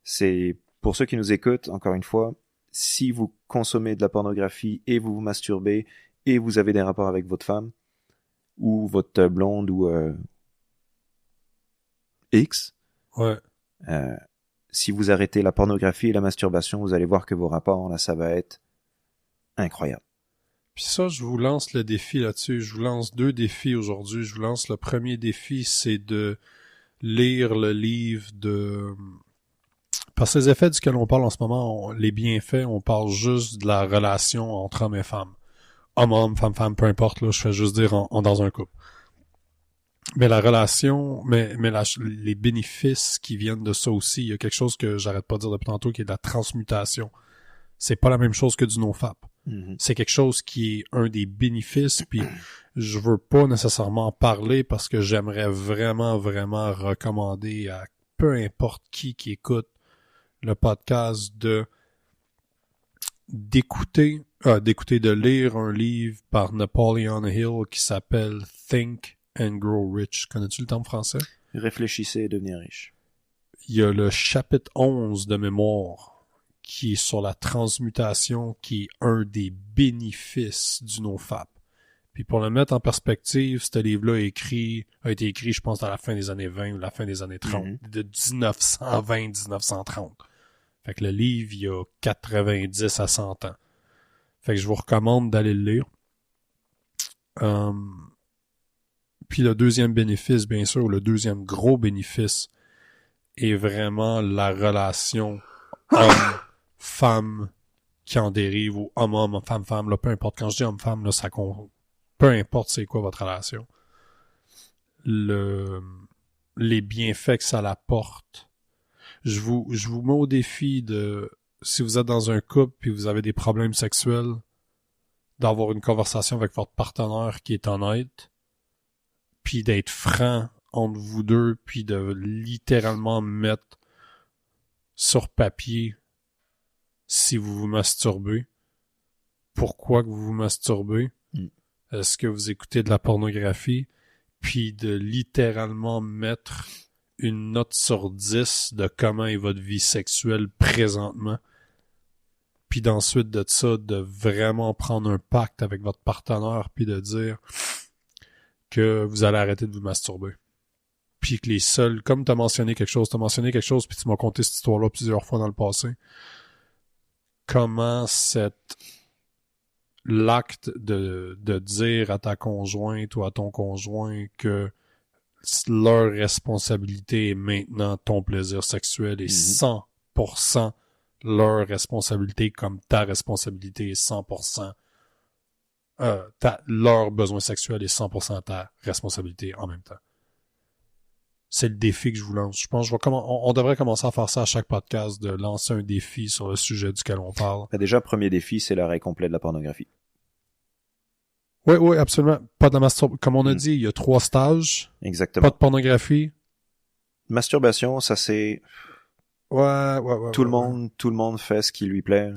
c'est pour ceux qui nous écoutent, encore une fois, si vous consommez de la pornographie et vous vous masturbez et vous avez des rapports avec votre femme ou votre blonde ou X, ouais. Si vous arrêtez la pornographie et la masturbation, vous allez voir que vos rapports, là, ça va être incroyable. Puis ça, je vous lance le défi là-dessus. Je vous lance 2 défis aujourd'hui. Je vous lance le premier défi, c'est de lire le livre de... Parce que les effets duquel on parle en ce moment, les bienfaits, on parle juste de la relation entre hommes et femmes. Homme, femme, peu importe, là, je fais juste dire dans un couple. Mais la relation, les bénéfices qui viennent de ça aussi, il y a quelque chose que j'arrête pas de dire depuis tantôt, qui est de la transmutation. C'est pas la même chose que du nofap. C'est quelque chose qui est un des bénéfices, puis je veux pas nécessairement en parler parce que j'aimerais vraiment, vraiment recommander à peu importe qui écoute le podcast d'écouter, de lire un livre par Napoleon Hill qui s'appelle Think and Grow Rich. Connais-tu le terme français? Réfléchissez et devenez riche. Il y a le chapitre 11 de mémoire qui est sur la transmutation, qui est un des bénéfices du nofap. Puis pour le mettre en perspective, ce livre-là a été écrit, je pense, à la fin des années 20 ou la fin des années 30, de 1920-1930. Fait que le livre, il y a 90 à 100 ans. Fait que je vous recommande d'aller le lire. Puis le deuxième bénéfice, bien sûr, le deuxième gros bénéfice est vraiment la relation homme-femme qui en dérive, ou homme-homme, femme-femme, là, peu importe. Quand je dis homme-femme, là, ça compte. Peu importe c'est quoi votre relation. Les bienfaits que ça l'apporte. Je vous mets au défi de, si vous êtes dans un couple puis vous avez des problèmes sexuels, d'avoir une conversation avec votre partenaire qui est honnête, puis d'être franc entre vous deux, puis de littéralement mettre sur papier si vous vous masturbez, pourquoi que vous vous masturbez, est-ce que vous écoutez de la pornographie, puis de littéralement mettre une note sur 10 de comment est votre vie sexuelle présentement, puis d'ensuite de ça, de vraiment prendre un pacte avec votre partenaire, puis de dire que vous allez arrêter de vous masturber. Puis que les seuls, comme t'as mentionné quelque chose, puis tu m'as conté cette histoire-là plusieurs fois dans le passé, comment l'acte de dire à ta conjointe ou à ton conjoint que leur responsabilité est maintenant ton plaisir sexuel et 100% leur responsabilité comme ta responsabilité est 100% leur besoin sexuel est 100% ta responsabilité en même temps. C'est le défi que je vous lance. Je pense on devrait commencer à faire ça à chaque podcast, de lancer un défi sur le sujet duquel on parle. Déjà, premier défi, c'est l'arrêt complet de la pornographie. Oui, absolument. Pas de la masturbation. Comme on a dit, il y a 3 stages. Exactement. Pas de pornographie. Masturbation, ça c'est... Ouais. Tout le monde fait ce qui lui plaît.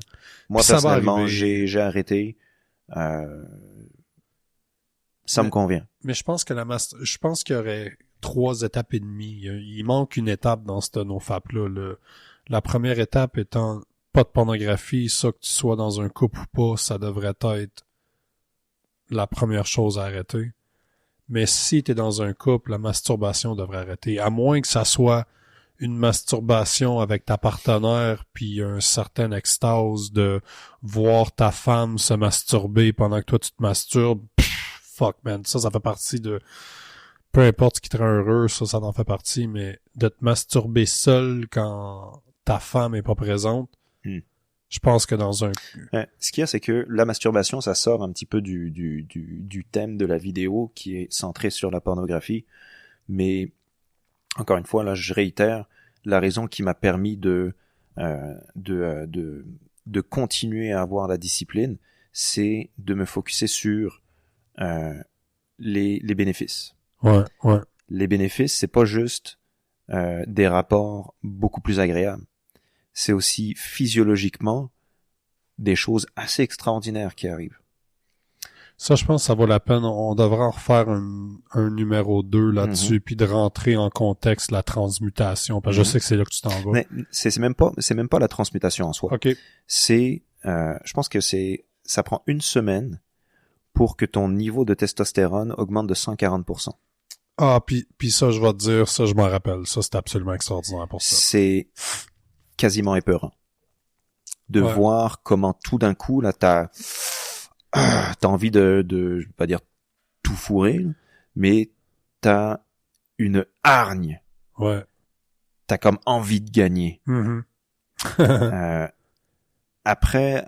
Moi, personnellement, j'ai arrêté. Ça me convient. Mais je pense que je pense qu'il y aurait 3 étapes et demie. Il manque une étape dans ce NoFap-là. La première étape étant pas de pornographie, ça que tu sois dans un couple ou pas, ça devrait être la première chose à arrêter. Mais si t'es dans un couple, la masturbation devrait arrêter. À moins que ça soit une masturbation avec ta partenaire puis un certain extase de voir ta femme se masturber pendant que toi tu te masturbes. Fuck man, ça fait partie de... Peu importe ce qui te rend heureux, ça en fait partie, mais de te masturber seul quand ta femme est pas présente, je pense que dans un... Ce qu'il y a, c'est que la masturbation, ça sort un petit peu du thème de la vidéo qui est centré sur la pornographie. Mais, encore une fois, là, je réitère, la raison qui m'a permis de continuer à avoir la discipline, c'est de me focusser sur les bénéfices. Ouais. Les bénéfices, c'est pas juste des rapports beaucoup plus agréables. C'est aussi physiologiquement des choses assez extraordinaires qui arrivent. Ça, je pense que ça vaut la peine. On devrait en refaire un numéro 2 là-dessus, puis de rentrer en contexte la transmutation. Parce que je sais que c'est là que tu t'en vas. Mais c'est même pas la transmutation en soi. OK. Je pense que ça prend 1 semaine pour que ton niveau de testostérone augmente de 140%. Ah, puis ça, je vais te dire, ça, je m'en rappelle. Ça, c'est absolument extraordinaire pour ça. C'est quasiment épeurant. De voir comment tout d'un coup, là, t'as envie de, je vais pas dire tout fourrer, mais t'as une hargne. Ouais. T'as comme envie de gagner. Après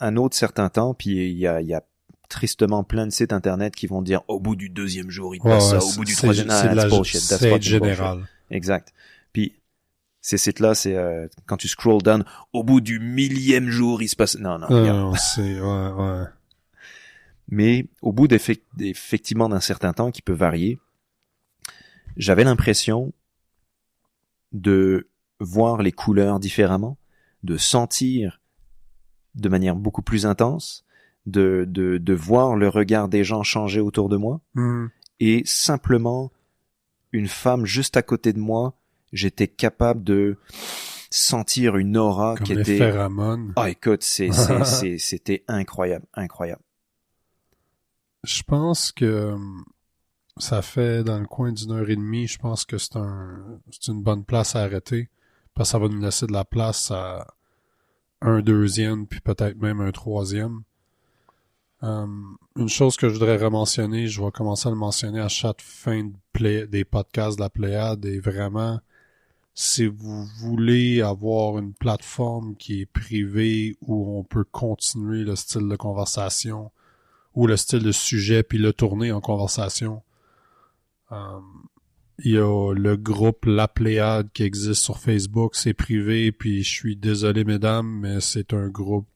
un autre certain temps, puis il y a tristement plein de sites internet qui vont dire au bout du 2e jour, il passe ça, au bout du 3e, that's bullshit, that's fucking général. Bullshit. Exact. Puis ces sites-là, c'est quand tu scroll down, au bout du 1000e jour, il se passe... Non, c'est... Ouais. Mais au bout effectivement d'un certain temps, qui peut varier, j'avais l'impression de voir les couleurs différemment, de sentir de manière beaucoup plus intense, de voir le regard des gens changer autour de moi, et simplement une femme juste à côté de moi, j'étais capable de sentir une aura comme qui les était... phéromones. Ah, écoute, c'était incroyable. Je pense que ça fait dans le coin d'1 heure et demie, je pense que c'est une bonne place à arrêter, parce que ça va nous laisser de la place à un 2e, puis peut-être même un 3e. Une chose que je voudrais rementionner, je vais commencer à le mentionner à chaque fin des podcasts de la Pléiade, et vraiment, si vous voulez avoir une plateforme qui est privée où on peut continuer le style de conversation ou le style de sujet puis le tourner en conversation, il y a le groupe La Pléiade qui existe sur Facebook, c'est privé, puis je suis désolé mesdames, mais c'est un groupe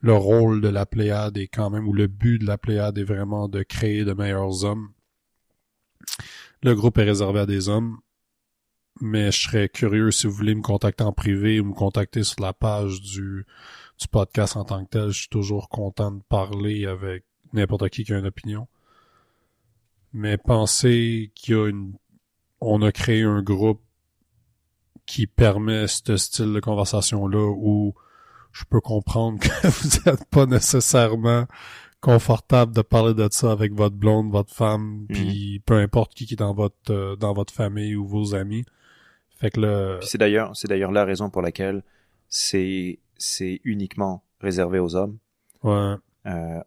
le rôle de la Pléiade est quand même, ou le but de la Pléiade est vraiment de créer de meilleurs hommes. Le groupe est réservé à des hommes. mais je serais curieux si vous voulez me contacter en privé ou me contacter sur la page du podcast en tant que tel. Je suis toujours content de parler avec n'importe qui a une opinion. Mais pensez on a créé un groupe qui permet ce style de conversation-là où je peux comprendre que vous n'êtes pas nécessairement confortable de parler de ça avec votre blonde, votre femme, puis peu importe qui est dans votre famille ou vos amis. Fait que puis c'est d'ailleurs la raison pour laquelle c'est uniquement réservé aux hommes. Ouais.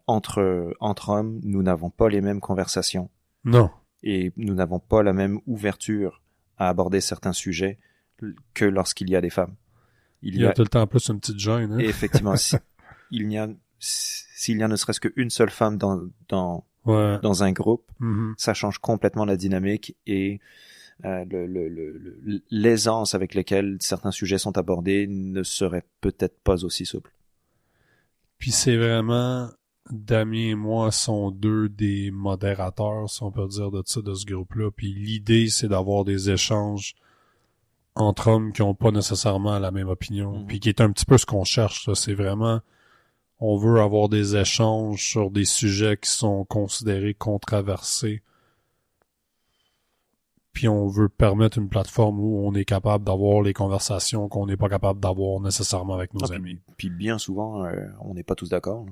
Entre hommes, nous n'avons pas les mêmes conversations. Non. Et nous n'avons pas la même ouverture à aborder certains sujets que lorsqu'il y a des femmes. Il y a tout le temps plus une petite gêne. Hein? Et effectivement, s'il y a ne serait-ce qu'une seule femme dans un groupe, ça change complètement la dynamique et l'aisance avec laquelle certains sujets sont abordés ne serait peut-être pas aussi souple. Puis c'est vraiment... Damien et moi sont deux des modérateurs, si on peut dire, de ce groupe-là. Puis l'idée, c'est d'avoir des échanges entre hommes qui n'ont pas nécessairement la même opinion. Puis qui est un petit peu ce qu'on cherche. Là. C'est vraiment... On veut avoir des échanges sur des sujets qui sont considérés controversés. Puis on veut permettre une plateforme où on est capable d'avoir les conversations qu'on n'est pas capable d'avoir nécessairement avec nos amis. Puis bien souvent, on n'est pas tous d'accord. Là.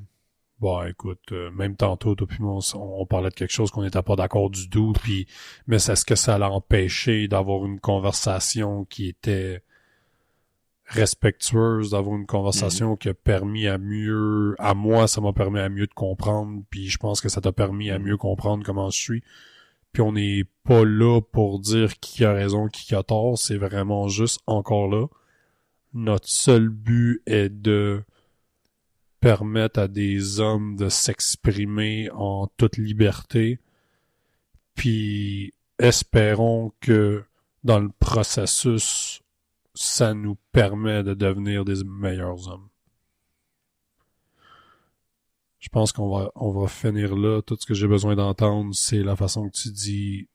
Bon, écoute, même tantôt, toi puis moi, on parlait de quelque chose qu'on n'était pas d'accord du tout, puis mais c'est ce que ça l'a empêché d'avoir une conversation qui était respectueuse, d'avoir une conversation qui a permis à moi, ça m'a permis à mieux de comprendre, puis je pense que ça t'a permis à mieux comprendre comment je suis. Puis on n'est pas là pour dire qui a raison, qui a tort, c'est vraiment juste encore là. Notre seul but est de permettre à des hommes de s'exprimer en toute liberté, puis espérons que dans le processus, ça nous permet de devenir des meilleurs hommes. Je pense qu'on va finir là. Tout ce que j'ai besoin d'entendre, c'est la façon que tu dis...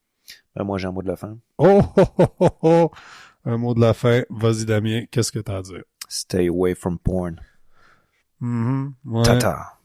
Moi, j'ai un mot de la fin. Oh, oh, oh, oh, oh! Un mot de la fin. Vas-y, Damien, qu'est-ce que t'as à dire? Stay away from porn. Ouais. Tata.